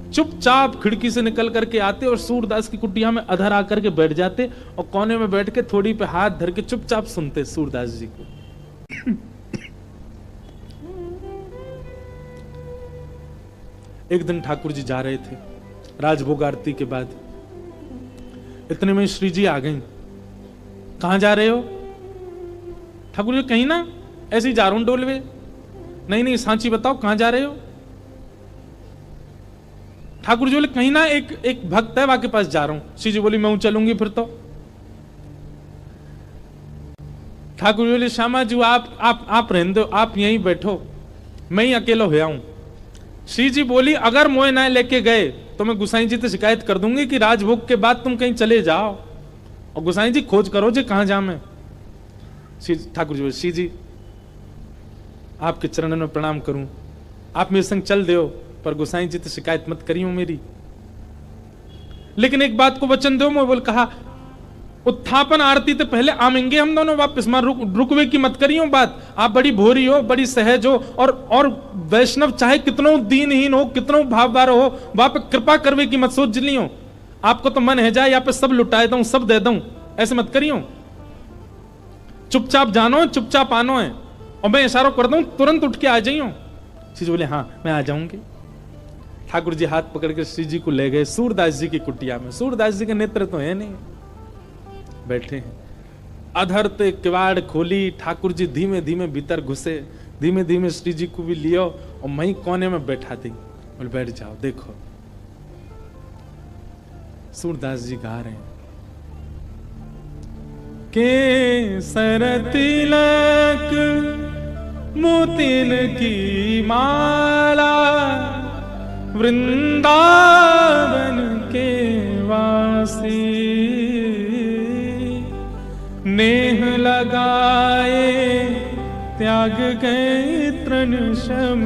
चुपचाप खिड़की से निकल करके आते और सूरदास की कुटिया में अधर आकर के बैठ जाते और कोने में बैठ के थोड़ी पे हाथ धर के चुपचाप सुनते सूरदास जी को। एक दिन ठाकुर जी जा रहे थे राजभोग आरती के बाद, इतने में श्री जी आ गई। कहां जा रहे हो? ठाकुर जी कहीं ना, ऐसे ही जा रहा हूं डोलवे। नहीं सांची बताओ कहां जा रहे हो? ठाकुर जी बोले कहीं ना, एक भक्त है वहां के पास जा रहा हूं। श्री जी बोली मैं चलूंगी फिर तो। ठाकुर जी बोले श्यामा जी आप रहने दो, आप यहीं बैठो, मैं ही अकेला हो आऊं। श्री जी बोली अगर मोए ना लेके गए तो मैं गुसाई जी से शिकायत कर दूंगी कि राजभोग के बाद तुम कहीं चले जाओ और गुसाई जी खोज करो जी कहां जा मैं। ठाकुर जी बोले श्री जी आपके चरणों में प्रणाम करूं, आप मेरे संग चल दो, पर गुसाई जी तो शिकायत मत करियो मेरी, लेकिन एक बात को वचन दो। मैं बोल कहा उत्थापन आरती तो पहले आमेंगे हम दोनों वापस, मां रुकवे की मत करियो बात। आप बड़ी भोरी हो, बड़ी सहज हो, और वैष्णव चाहे कितनो दीनहीन हो, कितनो भाववार हो, वहां पे कृपा करवे की मत सोच लियो। आपको तो मन है जाए यहाँ पे सब लुटाए दूं, सब दे दूं, ऐसे मत करियो। चुपचाप जानो, चुपचाप आनो है, और मैं इशारा कर दूं तुरंत उठ के आ जाइयो। श्री जी बोले हाँ मैं आ जाऊंगी। ठाकुर जी हाथ पकड़ के श्री जी को ले गए सूरदास जी की कुटिया में। सूरदास जी के नेत्र तो है नहीं, बैठे हैं। अधर ते किवाड़ खोली, ठाकुर जी धीमे धीमे भीतर घुसे, धीमे धीमे श्री जी को भी लियो और मैं कोने में बैठा दी। बोले बैठ जाओ, देखो सूरदास जी गा रहे हैं के सर तिलक मोतिन की माला, वृंदावन के वासी, नेह लगाए त्याग गए तृण शम,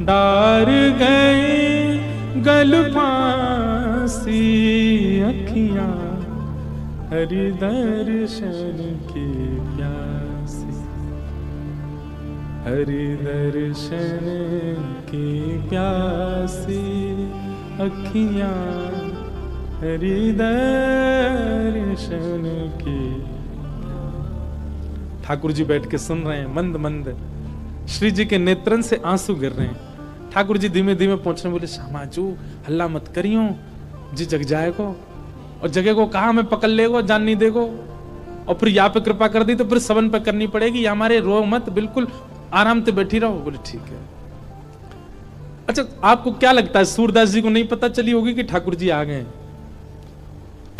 डार गए गल फांसी, अखियां हरि दर्शन की प्यासी, हरि दर्शन की प्यासी, अखियां हरि दर्शन की। ठाकुर जी बैठ के सुन रहे हैं, मंद मंद श्री जी के नेत्रन से आंसू गिर रहे हैं। ठाकुर जी धीमे धीमे पहुंचने बोले, श्यामाजू हल्ला मत करियो जी, जग जाएगो, और जगह को कहा हमें पकड़ लेगो, जान नहीं देगो, और फिर यहाँ पे कृपा कर दी तो फिर सबन पे करनी पड़ेगी, या हमारे रो मत, बिल्कुल आराम से बैठी रहो। बोले ठीक है। अच्छा, आपको क्या लगता है सूरदास जी को नहीं पता चली होगी कि ठाकुर जी आ गए?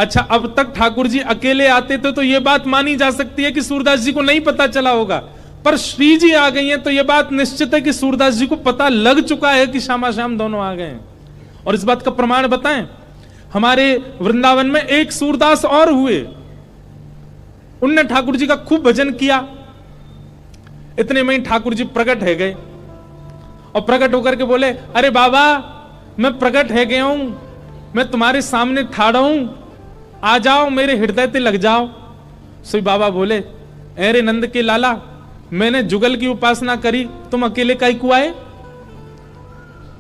अच्छा, अब तक ठाकुर जी अकेले आते थे तो यह बात मानी जा सकती है कि सूरदास जी को नहीं पता चला होगा, पर श्री जी आ गई हैं तो यह बात निश्चित है कि सूरदास जी को पता लग चुका है कि श्यामा श्याम दोनों आ गए हैं। और इस बात का प्रमाण बताएं, हमारे वृंदावन में एक सूरदास और हुए, उनने ठाकुर जी का खूब भजन किया। इतने में ही ठाकुर जी प्रकट है गए, और प्रकट होकर के बोले, अरे बाबा मैं प्रकट है गया हूं, मैं तुम्हारे सामने ठाड़ा हूं, आ जाओ मेरे हृदय पे लग जाओ। सो बाबा बोले, अरे नंद के लाला, मैंने जुगल की उपासना करी, तुम अकेले काहे को आए?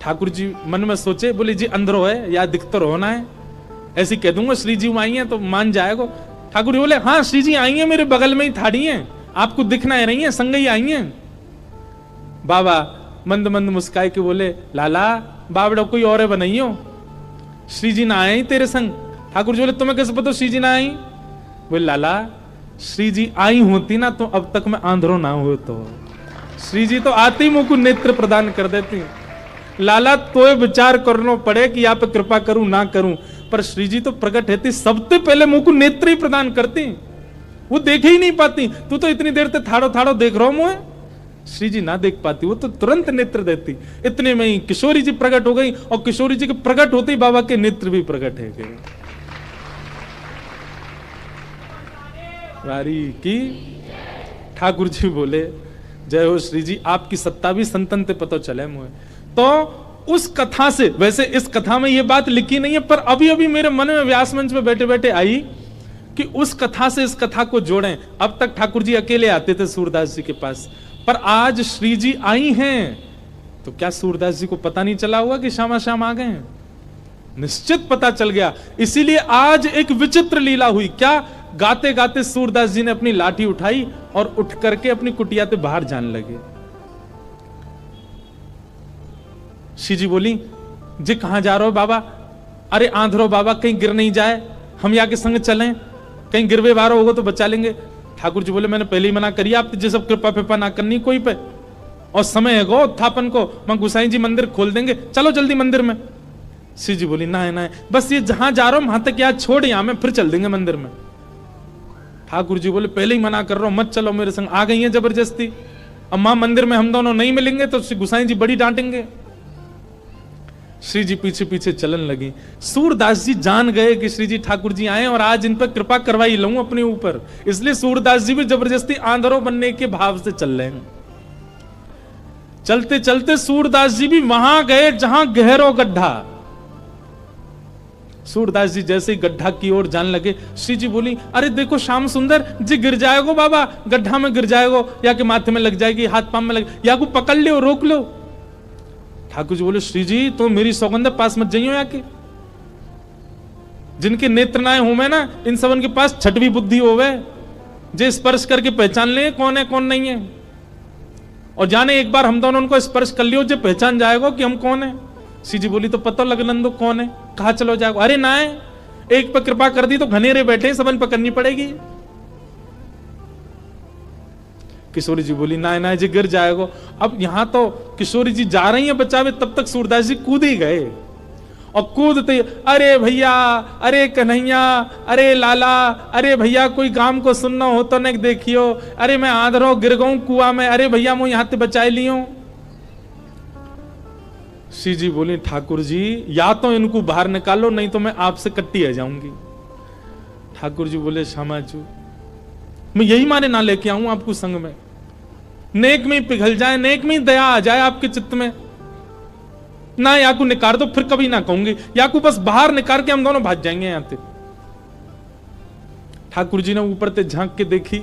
ठाकुर जी मन में सोचे, बोले जी अंदरो है या दिख तो होना है, ऐसी कह दूंगा श्री जी आई हैं तो मान जाएगा। ठाकुर जी बोले, हाँ श्री जी आई हैं, मेरे बगल में ही ठाड़ी हैं, आपको दिखना ही रही है, संग ही आई हैं। बाबा मंद मंद मुस्काए के बोले, लाला बाबड़ा कोई और बनाइयो, श्री जी ना आए तेरे संग। ठाकुर जी बोले, तुम्हें कैसे पता श्री जी ना आई? बोले, लाला श्री जी आई होती ना तो अब तक मैं आंधरो ना हो, तो श्री जी तो आते ही मुंह को नेत्र प्रदान कर देती। लाला तो विचार करना पड़े कि यहाँ पे कृपा करूं ना करूं, पर श्री जी तो प्रकट रहती, सबसे पहले मुंह को नेत्र ही प्रदान करती, वो देखे ही नहीं पाती। तू तो इतनी देर तक थाड़ो थाड़ो देख रहा हूं मुझे, श्री जी ना देख पाती, वो तो तुरंत नेत्र देती। इतने में ही किशोरी जी प्रकट हो गई, और किशोरी जी के प्रकट होते ही बाबा के नेत्र भी प्रकट है गए। वारी की। ठाकुर जी बोले, जय हो श्री जी, आपकी सत्ता भी संतन ते पता चले मुझे। तो उस कथा से, वैसे इस कथा में ये बात लिखी नहीं है, पर अभी अभी मेरे मन में व्यास मंच में बैठे बैठे आई कि उस कथा से इस कथा को जोड़ें। अब तक ठाकुर जी अकेले आते थे सूरदास जी के पास, पर आज श्री जी आई हैं, तो क्या सूरदास जी को पता नहीं चला हुआ कि श्यामा श्याम आ गए हैं? निश्चित पता चल गया। इसीलिए आज एक विचित्र लीला हुई। क्या? गाते गाते सूरदास जी ने अपनी लाठी उठाई और उठ करके अपनी कुटिया से बाहर जाने लगे। श्री जी बोली, जी कहां जा रहे हो बाबा? अरे आंधरो बाबा, कहीं गिर नहीं जाए, हम यहाँ के संग चलें, कहीं गिरवे बारो होगा तो बचा लेंगे। ठाकुर जी बोले, मैंने पहले ही मना करिए, आप तुझे सब कृपा फिपा ना करनी कोई पे, और समय है गो उत्थापन को, मैं गुसाई जी मंदिर खोल देंगे, चलो जल्दी मंदिर में। श्री जी बोली, ना ना, बस ये जहां जा रहा हूं वहां तक याद छोड़, यहां में फिर चल देंगे मंदिर में। ठाकुर जी बोले, पहले ही मना कर रहा हूं, मत चलो मेरे संग। आ गई है जबरदस्ती, अब मां मंदिर में हम दोनों नहीं मिलेंगे तो श्री गुसाई जी बड़ी डांटेंगे। श्री जी पीछे पीछे चलन लगी। सूरदास जी जान गए कि श्री जी ठाकुर जी आए और आज इन पर कृपा करवाई लूं अपने ऊपर, इसलिए सूरदास जी भी जबरदस्ती आंधरो बनने के भाव से चल रहे हैं। चलते चलते सूरदास जी भी वहां गए जहां गहरो गड्ढा। सूरदास जी जैसे ही गड्ढा की ओर जाने लगे, श्री जी बोली, अरे देखो श्याम सुंदर जी गिर जाएगो बाबा, गड्ढा में गिर जाएगो, या के माथे में लग जाएगी, हाथ पांव में लग, या को पकड़ लो, रोक लो। ठाकुर जी बोले, श्री जी तो मेरी सौगंध पास मत जाइयो, या के जिनके नेत्र नाए हो मैं ना, इन सबन के पास छठवीं बुद्धि होवे, जे स्पर्श करके पहचान ले कौन है कौन नहीं है, और जाने एक बार हम दोनों उनको स्पर्श कर लियो, जो पहचान जाएगा कि हम कौन है। श्री जी बोली, तो पता लग नंदो कौन है, कहा चलो जाएगा। अरे ना है, एक पर कृपा कर दी तो घनेरे बैठे, सबन पकड़नी पड़ेगी। किशोरी जी बोली, ना ना जी गिर जाएगा। अब यहां तो किशोरी जी जा रही हैं बचावे, तब तक सूरदास जी कूद ही गए, और कूदते, अरे भैया, अरे कन्हैया, अरे लाला, अरे भैया कोई काम को सुनना हो तो न देखियो, अरे मैं आंधरो गिर गऊं कुआं में, अरे भैया मुझे यहां से बचाए लियो। श्री जी बोली, ठाकुर जी या तो इनको बाहर निकालो, नहीं तो मैं आपसे कट्टी आ जाऊंगी। ठाकुर जी बोले, श्यामा जी मैं यही माने ना लेके आऊं आपको संग में, नेक में पिघल जाए, नेक में दया आ जाए आपके चित्त में ना, या को निकाल दो, फिर कभी ना कहूंगी, या को बस बाहर निकाल के हम दोनों भाग जाएंगे यहां से। ठाकुर जी ने ऊपर से झांक के देखी,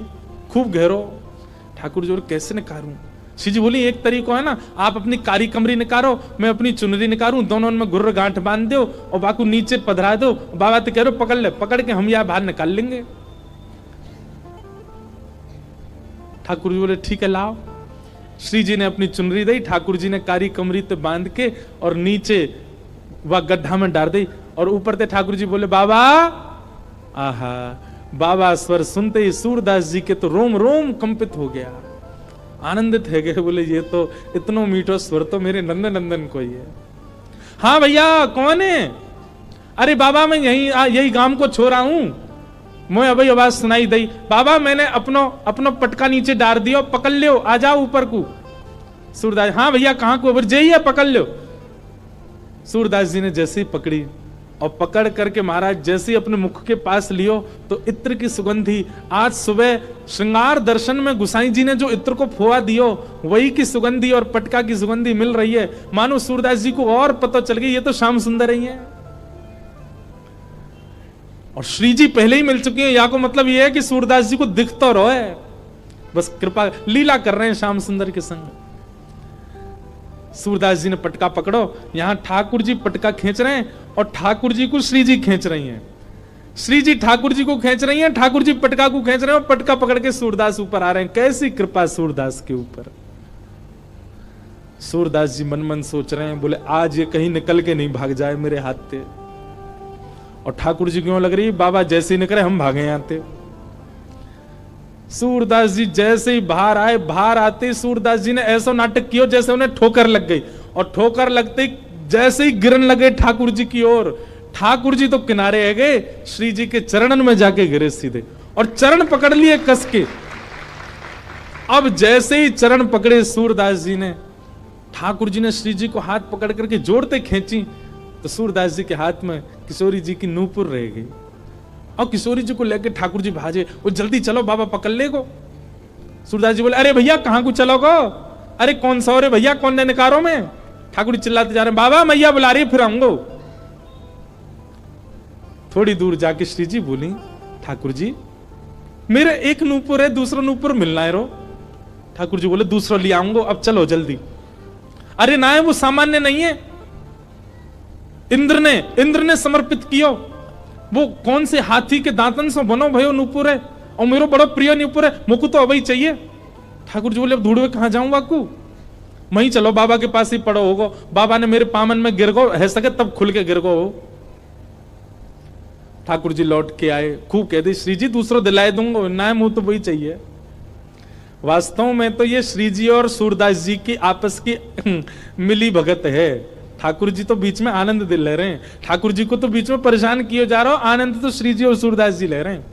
खूब गहरो। ठाकुर जी कैसे निकालूं? श्री जी बोली एक तरीका है ना, आप अपनी कारी कमरी निकालो, मैं अपनी चुनरी निकालूं, दोनों में गुर्र गांठ बांध दो और बाकू नीचे पधरा दो, बाबा तो कह रहे पकड़ ले, पकड़ के हम यहां बाहर निकाल लेंगे। ठाकुर जी बोले ठीक है लाओ। श्री जी ने अपनी चुनरी दी, ठाकुर जी ने कारी कमरी ते बांध के और नीचे वह गड्ढा में डाल दी, और ऊपर ते ठाकुर जी बोले बाबा। आहा, बाबा स्वर सुनते ही सूरदास जी के तो रोम रोम कंपित हो गया, आनंदित है गए, बोले ये तो इतना मीठो स्वर तो मेरे नंदन नंदन को ही है। हाँ भैया कौन है? अरे बाबा मैं यही गांव को छोड़ा हूं, मैं अभी आवाज सुनाई दी, बाबा मैंने अपनो पटका नीचे डाल दियो, पकड़ लियो, आ जाओ ऊपर को। सूरदास हाँ भैया कहां को? ऊपर जाइए पकड़ लो। सूरदास जी ने जैसे ही पकड़ी और पकड़ करके महाराज जैसे ही अपने मुख के पास लियो तो इत्र की सुगंधी, आज सुबह श्रृंगार दर्शन में गुसाई जी ने जो इत्र को फोआ दियो वही की सुगंधी और पटका की सुगंधी मिल रही है, मानो सूरदास जी को और पता चल गई ये तो श्याम सुंदर ही है। और श्री जी पहले ही मिल चुके हैं, या को मतलब ये है कि सूरदास जी को दिख तो रहो है, बस कृपा लीला कर रहे हैं श्याम सुंदर के संग। सूरदास जी ने पटका पकड़ो, यहां ठाकुर जी पटका खींच रहे हैं और ठाकुर जी को श्री जी खींच रही हैं, श्री जी ठाकुर जी को खींच रही हैं, ठाकुर जी पटका को खींच रहे हैं और पटका पकड़ के सूरदास ऊपर आ रहे हैं। कैसी कृपा सूरदास के ऊपर। सूरदास जी मन मन सोच रहे हैं, बोले आज ये कहीं निकल के नहीं भाग जाए मेरे हाथ से। और ठाकुर जी क्यों लग रही बाबा जैसे ही निकले हम भागे आते। सूरदास जी जैसे ही बाहर आए, बाहर आते सूरदास जी ने ऐसा नाटक किया जैसे उन्हें ठोकर लग गई, और ठोकर लगते जैसे ही गिरन लगे ठाकुर जी की ओर, ठाकुर जी तो किनारे है गए, श्री जी के चरणन में जाके गिरे सीधे और चरण पकड़ लिए कस के। अब जैसे ही चरण पकड़े सूरदास जी ने, ठाकुर जी ने श्री जी को हाथ पकड़ करके जोड़ते खींची तो सूरदास जी के हाथ में किशोरी जी की नूपुर रह गई, और किशोरी जी को लेकर ठाकुर जी भाजे, वो जल्दी चलो बाबा पकड़ ले को। सूरदास जी बोले अरे भैया कहां को चलो गो? अरे कौन सा रे भैया, कौन ने निकारो में? ठाकुर जी चिल्लाते जा रहे हैं बाबा मैया बुला रही फिर आऊंगो। थोड़ी दूर जाके श्री जी बोली ठाकुर जी मेरे एक नूपुर है, दूसरा नूपुर मिलना है रो। ठाकुर जी बोले दूसरा ले आऊंगो, अब चलो जल्दी। अरे ना है वो सामान्य नहीं है, इंद्र ने समर्पित कियो, वो कौन से हाथी के दांतन से बनो भयो नूपुर है, और मेरा बड़ा प्रिय नूपुर है, मुझको तो अभी चाहिए। ठाकुर जी बोले अब ढूंढवे कहां जाऊं बाकू, वहीं चलो बाबा के पास ही पड़ो होगो, बाबा ने मेरे पामन में गिर गो है सके तब खुल के गिर गो हो। ठाकुर जी लौट के आए, खूब कह दी श्री जी दूसरा दिलाए दूंगा, ना मुंह तो वही चाहिए। वास्तव में तो ये श्री जी और सूरदास जी की आपस की मिली भगत है। ठाकुर जी तो बीच में आनंद दिल ले रहे हैं, ठाकुर जी को तो बीच में परेशान किए जा रहा हो, आनंद तो श्री जी और सूरदास जी ले रहे हैं।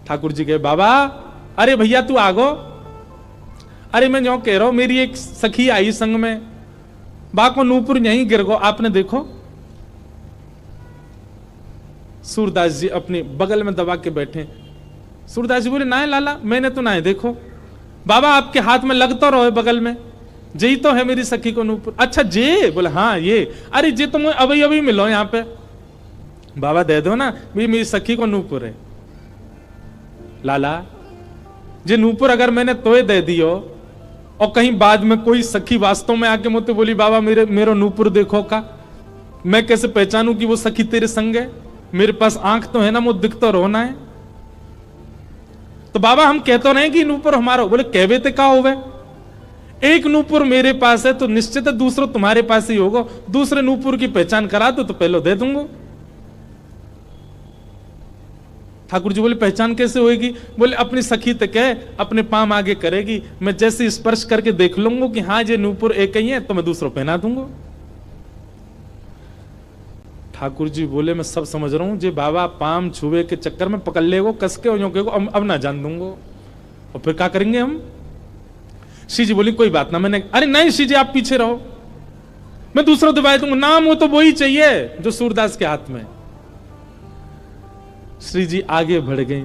ठाकुर जी कहे बाबा अरे भैया तू आगो। अरे मैं जो कह रहा हूं मेरी एक सखी आई संग में, बाको नूपुर यहीं गिर गो, आपने देखो। सूरदास जी अपने बगल में दबा के बैठे। सूरदास जी बोले ना है लाला मैंने तो ना है देखो। बाबा आपके हाथ में लगता रहो बगल में, जी तो है मेरी सखी को नूपुर। अच्छा जे? बोले हाँ ये। अरे जे तो मैं अभी अभी मिलो यहाँ पे। बाबा दे दो ना, भी मेरी सखी को नूपुर है। लाला जे नूपुर अगर मैंने तोय दे दियो और कहीं बाद में कोई सखी वास्तव में आके मुझे बोली बाबा मेरो नूपुर देखो का, मैं कैसे पहचानूं कि वो सखी तेरे संग है? मेरे पास आंख तो है ना, मुझे दिख तो रोना है। तो बाबा हम कहते रहे कि नूपुर हमारा। बोले कहवे ते का होवे, एक नूपुर मेरे पास है तो निश्चित है दूसरा तुम्हारे पास ही होगा, दूसरे नूपुर की पहचान करा दो तो पहले दे दूंगा। ठाकुर जी बोले पहचान कैसे होगी? बोले अपनी सखी तक है, अपने पाम आगे करेगी, मैं जैसे स्पर्श करके देख लूंगा कि हाँ ये नूपुर एक ही है तो मैं दूसरा पहना दूंगा। ठाकुर जी बोले मैं सब समझ रहा हूं, जे बाबा पाम छुए के चक्कर में पकड़ लेगो कस के अब ना जान दूंगा, और फिर क्या करेंगे हम? श्री जी बोली कोई बात ना, मैंने अरे नहीं श्री जी आप पीछे रहो, मैं दूसरा दबाए दूंगा, नाम वो तो वही चाहिए जो सूरदास के हाथ में। श्री जी आगे बढ़ गई,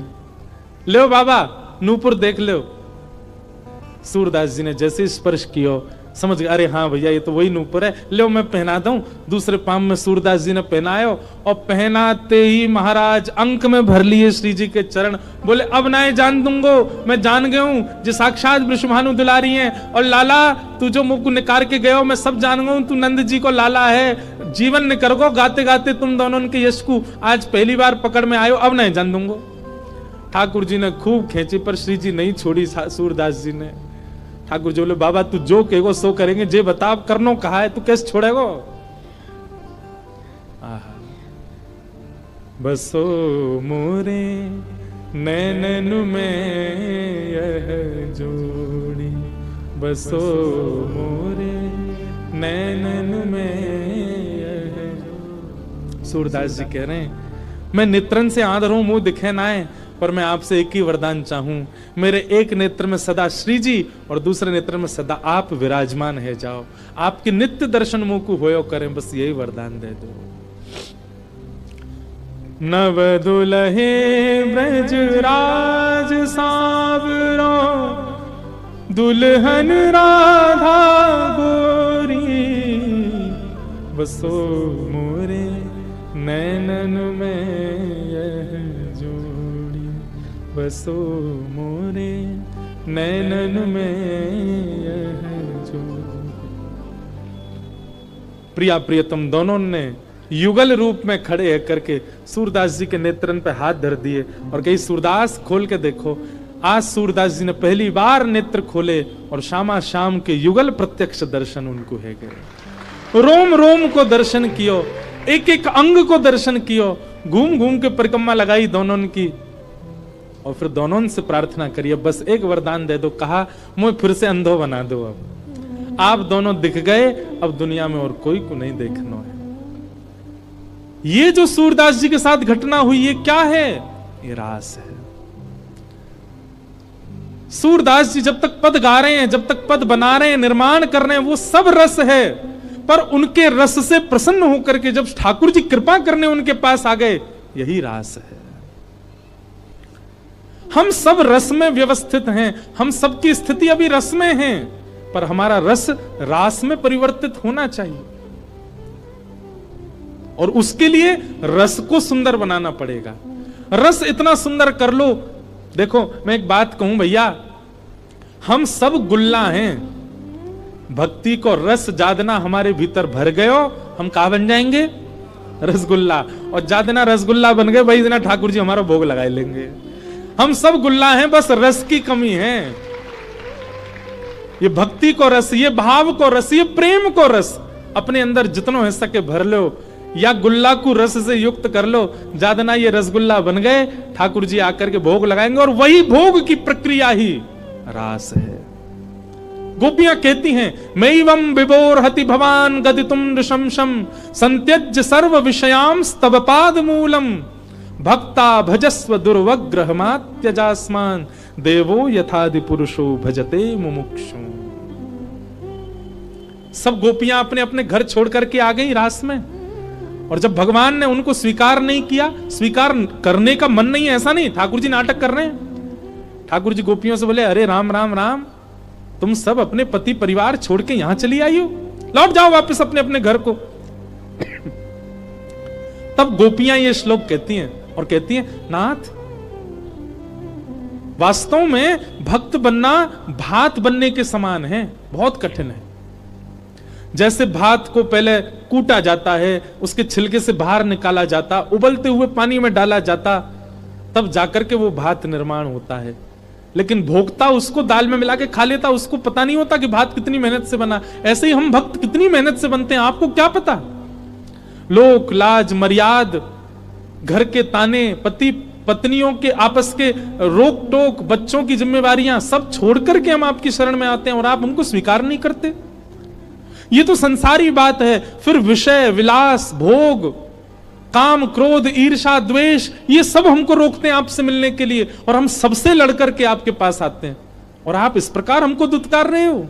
ले बाबा नूपुर देख लो। सूरदास जी ने जैसे स्पर्श किया समझ गए, अरे हाँ भैया ये तो वही नूपुर है, लो मैं पहना दूं। दूसरे पाम में सूरदास जी ने पहनायो और पहनाते ही महाराज अंक में भर लिए श्री जी के चरण। बोले अब ना जान दूंगो, मैं जान गया हूं जो साक्षात वृषभानु दुलारी हैं। और लाला तू जो मुख निकार के गयो मैं सब जान गया हूं, तू नंद जी को लाला है। जीवन ने कर गो गाते गाते तुम दोनों के यश को आज पहली बार पकड़ में आयो, अब नहीं जान दूंगो। ठाकुर जी ने खूब खींची पर श्री जी नहीं छोड़ी सूरदास जी ने। ठाकुर जी बोले बाबा तू जो कहेगो सो करेंगे, जे बता करनो कहा है, तू कैसे छोड़ेगो। बसो मोरे नैनन में यह जोड़ी, बसो मोरे नैनन में यह जोड़ी। सूरदास जी कह रहे हैं मैं नेत्रन से आंध रहूं, मुंह दिखे ना है, पर मैं आपसे एक ही वरदान चाहूं, मेरे एक नेत्र में सदा श्री जी और दूसरे नेत्र में सदा आप विराजमान है जाओ, आपके नित्य दर्शन मुंह को होयो करें, बस यही वरदान दे दो। नव दुलहे ब्रज राज सावरो, दुल्हन राधा गोरी, बसो मोरे नैनन में यह जोड़ी, बसो मोरे नैनन में यह जोड़ी। प्रिया प्रियतम दोनों ने युगल रूप में खड़े है करके सूरदास जी के नेत्रन पे हाथ धर दिए और कही सूरदास खोल के देखो। आज सूरदास जी ने पहली बार नेत्र खोले और श्यामा श्याम के युगल प्रत्यक्ष दर्शन उनको है गए। रोम रोम को दर्शन कियो, एक एक अंग को दर्शन कियो, घूम घूम के परिक्रमा लगाई दोनों की और फिर दोनों से प्रार्थना करिए बस एक वरदान दे दो। कहा मुझे फिर से अंधो बना दो, अब आप दोनों दिख गए, अब दुनिया में और कोई को नहीं देखना है। ये जो सूरदास जी के साथ घटना हुई ये क्या है? ये रास है। सूरदास जी जब तक पद गा रहे हैं, जब तक पद बना रहे हैं, निर्माण कर रहे हैं, वो सब रस है, पर उनके रस से प्रसन्न होकर के जब ठाकुर जी कृपा करने उनके पास आ गए, यही रास है। हम सब रस में व्यवस्थित हैं, हम सबकी स्थिति अभी रस में है, पर हमारा रस रास में परिवर्तित होना चाहिए और उसके लिए रस को सुंदर बनाना पड़ेगा। रस इतना सुंदर कर लो। देखो मैं एक बात कहूं भैया, हम सब गुल्ला हैं, भक्ति को रस जादना हमारे भीतर भर गयो, हम कहा बन जाएंगे? रसगुल्ला। और जादना रसगुल्ला बन गए भाई ना ठाकुर जी हमारा भोग लगा लेंगे। हम सब गुल्ला हैं, बस रस की कमी है। ये भक्ति को रस, ये भाव को रस, ये प्रेम को रस अपने अंदर जितना हो सके भर लो, या गुल्ला को रस से युक्त कर लो। जादना ये रसगुल्ला बन गए, ठाकुर जी आकर के भोग लगाएंगे और वही भोग की प्रक्रिया ही रास है। गोपियां कहती हैं मैवं विभोरहति भवान गदितुम नृशंसम संत्यज्य सर्व विषयां स्तव पाद मूलम भक्ता भजस्व दुर्वग्रहमात्यजास्मान देवो यथादि पुरुषो भजते मुमुक्षु। सब गोपियां अपने अपने घर छोड़ करके आ गई रास में, और जब भगवान ने उनको स्वीकार नहीं किया, स्वीकार करने का मन नहीं है ऐसा नहीं, ठाकुर जी नाटक कर रहे हैं। ठाकुर जी गोपियों से बोले अरे राम राम राम, तुम सब अपने पति परिवार छोड़ के यहां चली आई हो, लौट जाओ वापस अपने अपने घर को। तब गोपियां ये श्लोक कहती हैं और कहती हैं नाथ वास्तव में भक्त बनना भात बनने के समान है, बहुत कठिन है। जैसे भात को पहले कूटा जाता है, उसके छिलके से बाहर निकाला जाता, उबलते हुए पानी में डाला जाता, तब जाकर के वो भात निर्माण होता है। लेकिन भोक्ता उसको दाल में मिला के खा लेता, उसको पता नहीं होता कि भात कितनी मेहनत से बना। ऐसे ही हम भक्त कितनी मेहनत से बनते हैं, आपको क्या पता। लोक लाज मर्याद, घर के ताने, पति पत्नियों के आपस के रोक टोक, बच्चों की जिम्मेवारियां सब छोड़ करके हम आपकी शरण में आते हैं और आप हमको स्वीकार नहीं करते। ये तो संसारी बात है। फिर विषय विलास भोग काम क्रोध ईर्षा द्वेष, ये सब हमको रोकते हैं आपसे मिलने के लिए, और हम सबसे लड़कर के आपके पास आते हैं और आप इस प्रकार हमको दुत्कार रहे हो।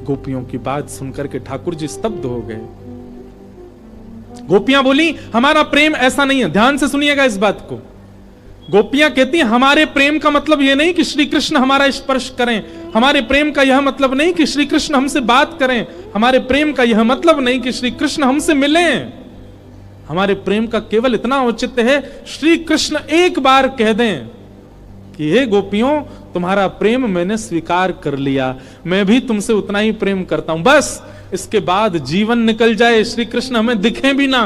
गोपियों की बात सुनकर के ठाकुर जी स्तब्ध हो गए। गोपियां बोली हमारा प्रेम ऐसा नहीं है। ध्यान से सुनिएगा इस बात को। गोपियां कहती हैं हमारे प्रेम का मतलब यह नहीं कि श्री कृष्ण हमारा स्पर्श करें, हमारे प्रेम का यह मतलब नहीं कि श्री कृष्ण हमसे बात करें, हमारे प्रेम का यह मतलब नहीं कि श्री कृष्ण हमसे मिलें। हमारे प्रेम का केवल इतना औचित्य है, श्री कृष्ण एक बार कह दें कि हे गोपियों, तुम्हारा प्रेम मैंने स्वीकार कर लिया, मैं भी तुमसे उतना ही प्रेम करता हूं, बस इसके बाद जीवन निकल जाए, श्री कृष्ण हमें दिखें भी ना,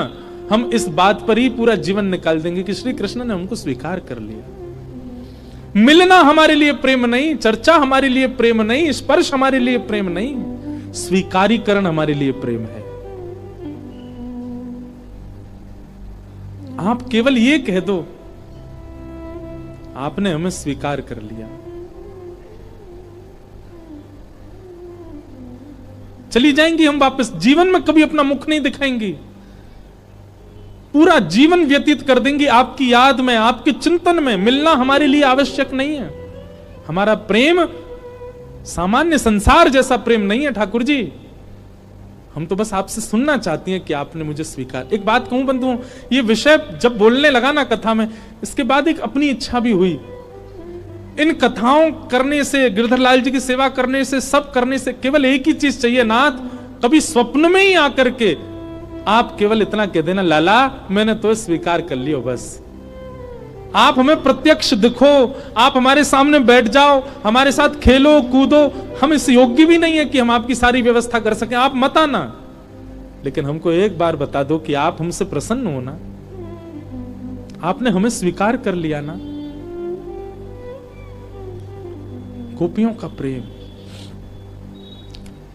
हम इस बात पर ही पूरा जीवन निकाल देंगे कि श्री कृष्ण ने हमको स्वीकार कर लिया। मिलना हमारे लिए प्रेम नहीं, चर्चा हमारे लिए प्रेम नहीं, स्पर्श हमारे लिए प्रेम नहीं, स्वीकारीकरण हमारे लिए प्रेम है। आप केवल ये कह दो आपने हमें स्वीकार कर लिया, चली जाएंगी हम वापस, जीवन में कभी अपना मुख नहीं दिखाएंगी, पूरा जीवन व्यतीत कर देंगी आपकी याद में, आपके चिंतन में। मिलना हमारे लिए आवश्यक नहीं है। हमारा प्रेम सामान्य संसार जैसा प्रेम नहीं है ठाकुर जी, हम तो बस आपसे सुनना चाहती हैं कि आपने मुझे स्वीकार। एक बात कहूं बंधुओं, ये विषय जब बोलने लगा ना कथा में, इसके बाद एक अपनी इच्छा भी हुई। इन कथाओं करने से, गिरधरलाल जी की सेवा करने से, सब करने से केवल एक ही चीज चाहिए, नाथ कभी स्वप्न में ही आकर के आप केवल इतना कह देना, लाला मैंने तो स्वीकार कर लिया, बस आप हमें प्रत्यक्ष दिखो, आप हमारे सामने बैठ जाओ, हमारे साथ खेलो कूदो, हम इस योग्य भी नहीं है कि हम आपकी सारी व्यवस्था कर सकें, आप मत आना, लेकिन हमको एक बार बता दो कि आप हमसे प्रसन्न हो ना, आपने हमें स्वीकार कर लिया ना। गोपियों का प्रेम,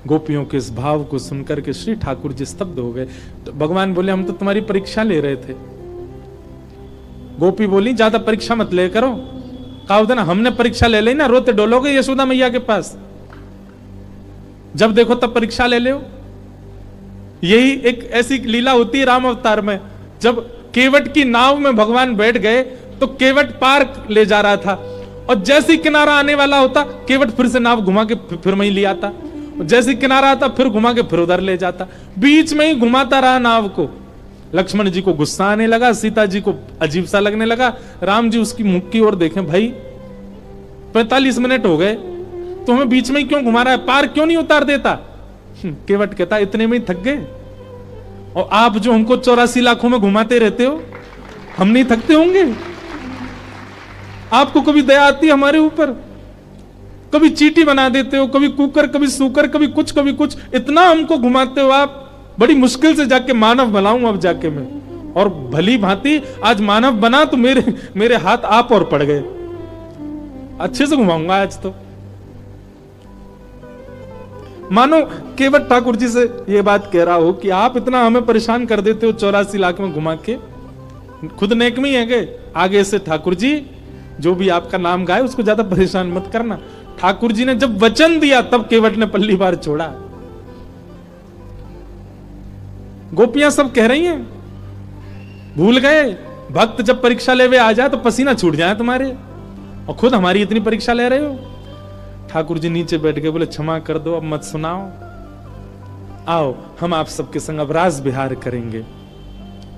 गोपियों के इस भाव को सुनकर के श्री ठाकुर जी स्तब्ध हो गए। तो भगवान बोले हम तो तुम्हारी परीक्षा ले रहे थे। गोपी बोली ज्यादा परीक्षा मत ले करो, कहा होता ना हमने परीक्षा ले ली ना, रोते डोलोगे यशोदा मैया के पास, जब देखो तब परीक्षा ले लो। यही एक ऐसी लीला होती है राम अवतार में, जब केवट की नाव में भगवान बैठ गए तो केवट पार ले जा रहा था, और जैसे ही किनारा आने वाला होता केवट फिर से नाव घुमा के फिर वहीं ले आता, जैसे किनारा आता फिर घुमा के फिर उधर ले जाता, बीच में ही घुमाता रहा नाव को। लक्ष्मण जी को गुस्सा आने लगा, सीता जी को अजीब सा लगने लगा, राम जी उसकी मुख की ओर देखें, भाई 45 मिनट हो गए तो हमें बीच में ही क्यों घुमा रहा है, पार क्यों नहीं उतार देता। केवट कहता इतने में ही थक गए, और आप जो हमको 84 लाखों में घुमाते रहते हो, हम नहीं थकते होंगे? आपको कभी दया आती है हमारे ऊपर? कभी चींटी बना देते हो, कभी कुकर, कभी सूकर, कभी कुछ, इतना हमको घुमाते हो आप। बड़ी मुश्किल से जाके मानव बनाऊं अब जाके मैं, और भली भांति आज मानव बना तो मेरे हाथ आप और पड़ गए। अच्छे से घुमाऊंगा आज तो। मानो केवट ठाकुर जी से ये बात कह रहा हो कि आप इतना हमें परेशान कर देते हो 84 लाख में घुमा के, खुद नेक में ही है गए, आगे से ठाकुर जी जो भी आपका नाम गाए उसको ज्यादा परेशान मत करना। ठाकुर जी ने जब वचन दिया तब केवट ने पल्ली बार छोड़ा। गोपियां सब कह रही हैं भूल गए, भक्त जब परीक्षा लेवे आ जाए तो पसीना छूट जाए तुम्हारे, और खुद हमारी इतनी परीक्षा ले रहे हो। ठाकुर जी नीचे बैठ के बोले क्षमा कर दो, अब मत सुनाओ, आओ हम आप सबके संग अब रास विहार करेंगे।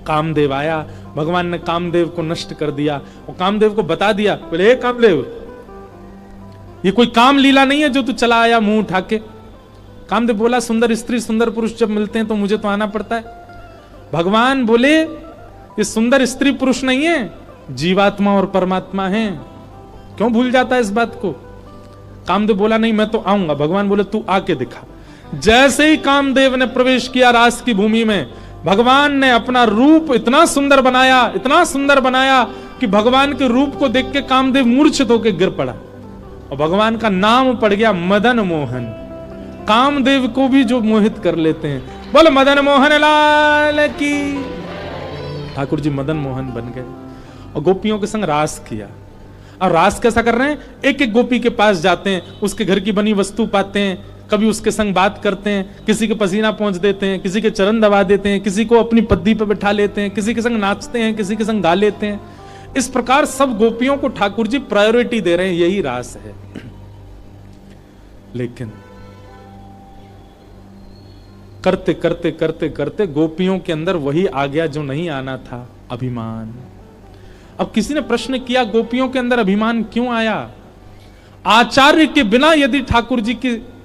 कामदेव आया, भगवान ने कामदेव को नष्ट कर दिया, और कामदेव को बता दिया, बोले हे कामदेव ये कोई काम लीला नहीं है जो तू चला आया मुंह उठा के। कामदेव बोला सुंदर स्त्री सुंदर पुरुष जब मिलते हैं तो मुझे तो आना पड़ता है। भगवान बोले ये सुंदर स्त्री पुरुष नहीं है, जीवात्मा और परमात्मा है, क्यों भूल जाता है इस बात को। कामदेव बोला नहीं मैं तो आऊंगा। भगवान बोले तू आके दिखा। जैसे ही कामदेव ने प्रवेश किया रास की भूमि में, भगवान ने अपना रूप इतना सुंदर बनाया कि भगवान के रूप को देख के कामदेव मूर्छित होकर गिर पड़ा, और भगवान का नाम पड़ गया मदन मोहन। कामदेव को भी जो मोहित कर लेते हैं, बोले मदन मोहन लाल की। ठाकुर जी मदन मोहन बन गए और गोपियों के संग रास किया। और रास कैसा कर रहे हैं, एक एक गोपी के पास जाते हैं, उसके घर की बनी वस्तु पाते हैं, कभी उसके संग बात करते हैं, किसी के पसीना पहुंच देते हैं, किसी के चरण दबा देते हैं, किसी को अपनी पद्दी पर बिठा लेते हैं, किसी के संग नाचते हैं, किसी के संग गा लेते हैं। इस प्रकार सब गोपियों को ठाकुर जी प्रायोरिटी दे रहे हैं, यही रास है। लेकिन करते करते करते करते गोपियों के अंदर वही आ गया जो नहीं आना था, अभिमान। अब किसी ने प्रश्न किया, गोपियों के अंदर अभिमान क्यों आया? आचार्य के बिना यदि ठाकुर जी के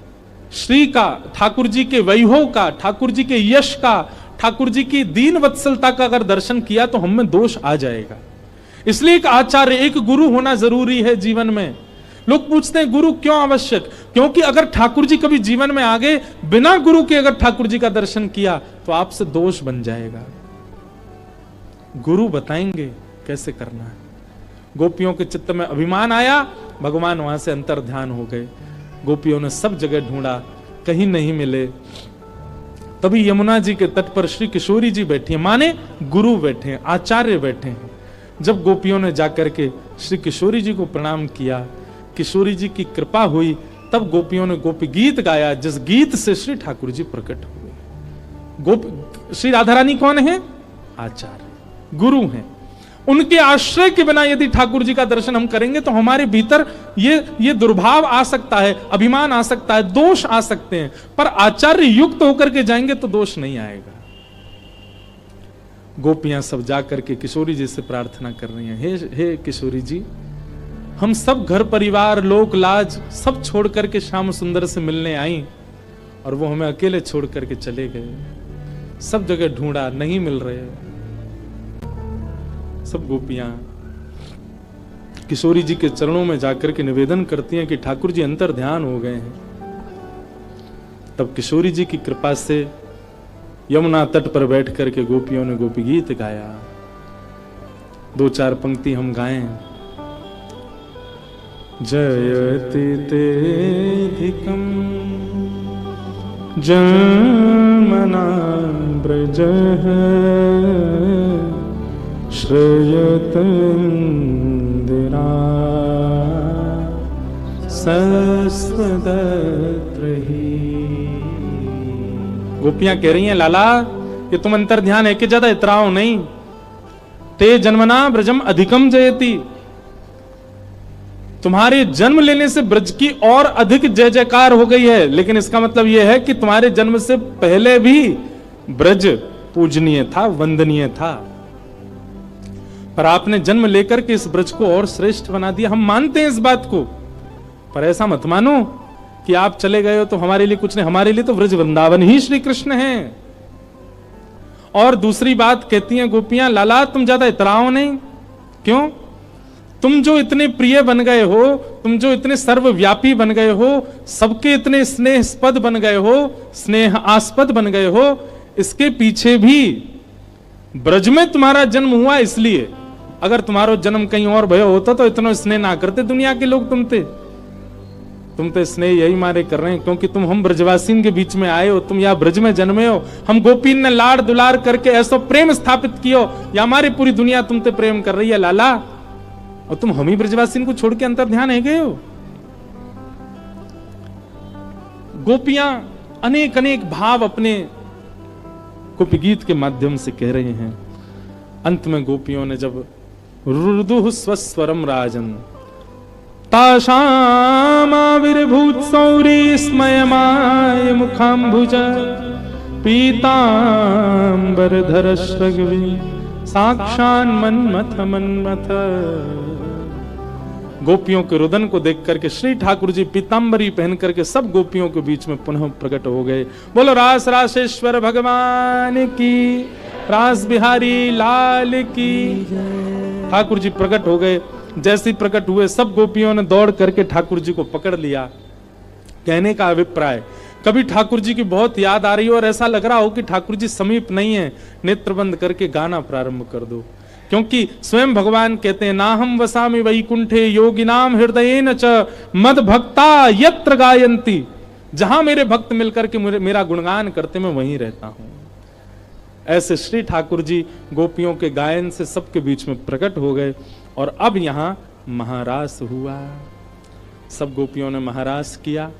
श्री का, ठाकुर जी के वैभव का, ठाकुर जी के यश का, ठाकुर जी की दीन वत्सलता का अगर दर्शन किया तो हम में दोष आ जाएगा। इसलिए एक आचार्य, एक गुरु होना जरूरी है जीवन में। लोग पूछते हैं गुरु क्यों आवश्यक? क्योंकि अगर ठाकुर जी कभी जीवन में आ गए, बिना गुरु के अगर ठाकुर जी का दर्शन किया तो आपसे दोष बन जाएगा। गुरु बताएंगे कैसे करना है। गोपियों के चित्त में अभिमान आया, भगवान वहां से अंतर ध्यान हो गए। गोपियों ने सब जगह ढूंढा, कहीं नहीं मिले। तभी यमुना जी के तट पर श्री किशोरी जी बैठी हैं, माने गुरु बैठे हैं, आचार्य बैठे हैं। जब गोपियों ने जाकर के श्री किशोरी जी को प्रणाम किया, किशोरी जी की कृपा हुई, तब गोपियों ने गोपी गीत गाया, जिस गीत से श्री ठाकुर जी प्रकट हुए। श्री राधा रानी कौन है? आचार्य, गुरु हैं। उनके आश्रय के बिना यदि ठाकुर जी का दर्शन हम करेंगे तो हमारे भीतर ये दुर्भाव आ सकता है, अभिमान आ सकता है, दोष आ सकते हैं। पर आचार्य युक्त होकर के जाएंगे तो दोष नहीं आएगा। गोपियां सब जाकर के किशोरी जी से प्रार्थना कर रही हैं, हे किशोरी जी, हम सब घर परिवार लोक लाज सब छोड़ करके श्याम सुंदर से मिलने आई और वो हमें अकेले छोड़ करके चले गए। सब जगह ढूंढा, नहीं मिल रहे। सब गोपियां किशोरी जी के चरणों में जाकर के निवेदन करती हैं कि ठाकुर जी अंतर ध्यान हो गए हैं। तब किशोरी जी की कृपा से यमुना तट पर बैठ करके गोपियों ने गोपी गीत गाया। 2-4 पंक्ति हम गाएं। जयति तेधिकं जन्मना ब्रजः श्रयत इंदिरा सस्वदत्रहि। गोपियां कह रही हैं, लाला ये तुम अंतर ध्यान है कि ज्यादा इतराओ नहीं। ते जन्मना ब्रजम अधिकम जयति, तुम्हारे जन्म लेने से ब्रज की और अधिक जय जयकार हो गई है। लेकिन इसका मतलब यह है कि तुम्हारे जन्म से पहले भी ब्रज पूजनीय था, वंदनीय था, पर आपने जन्म लेकर के इस ब्रज को और श्रेष्ठ बना दिया। हम मानते हैं इस बात को, पर ऐसा मत मानो कि आप चले गए हो तो हमारे लिए कुछ नहीं। हमारे लिए तो ब्रज वृंदावन ही श्री कृष्ण है। और दूसरी बात कहती हैं गोपियां, लाला तुम ज्यादा इतराओ नहीं। क्यों? तुम जो इतने प्रिय बन गए हो, तुम जो इतने सर्वव्यापी बन गए हो, सबके इतने स्नेहस्पद बन गए हो, स्नेह आस्पद बन गए हो, इसके पीछे भी ब्रज में तुम्हारा जन्म हुआ इसलिए। अगर तुम्हारा जन्म कहीं और भयो होता तो इतना स्नेह ना करते दुनिया के लोग तुम ते स्नेह यही मारे कर रहे हैं क्योंकि तुम हम ब्रजवासीन के बीच में आए हो, तुम यहाँ ब्रज में जन्मे हो। हम गोपीन ने लाड़ दुलार करके ऐसा प्रेम स्थापित कियो, या हमारी पूरी दुनिया तुमसे प्रेम कर रही है लाला, और तुम हम ही ब्रजवासीन को छोड़ के अंतर ध्यान है गए हो। गोपियां अनेक अनेक भाव अपने गोपी गीत के माध्यम से कह रहे हैं। अंत में गोपियों ने जब रुदुः स्वस्वरम राजन ताशामाविर्भूत सौरी स्मयमाय मुखाम्बुज पीतांबरधर श्रगवी साक्षान मन्मथ मन्मथ। गोपियों के रुदन को देख करके श्री ठाकुर जी पीतांबरी पहन करके सब गोपियों के बीच में पुनः प्रकट हो गए। बोलो रास रासेश्वर भगवान की, रास बिहारी लाल की। ठाकुर जी प्रकट हो गए। जैसे ही प्रकट हुए सब गोपियों ने दौड़ करके ठाकुर जी को पकड़ लिया। कहने का अभिप्राय, कभी ठाकुर जी की बहुत याद आ रही हो और ऐसा लग रहा हो कि ठाकुर जी समीप नहीं है, नेत्र बंद करके गाना प्रारंभ कर दो, क्योंकि स्वयं भगवान कहते हैं नाहम वसामि वैकुंठे योगिनाम हृदयेन च मद भक्ता यत्र गायन्ति। जहां मेरे भक्त मिलकर के मेरा गुणगान करते मैं वहीं रहता हूं। ऐसे श्री ठाकुर जी गोपियों के गायन से सबके बीच में प्रकट हो गए। और अब यहां महारास हुआ। सब गोपियों ने महारास किया।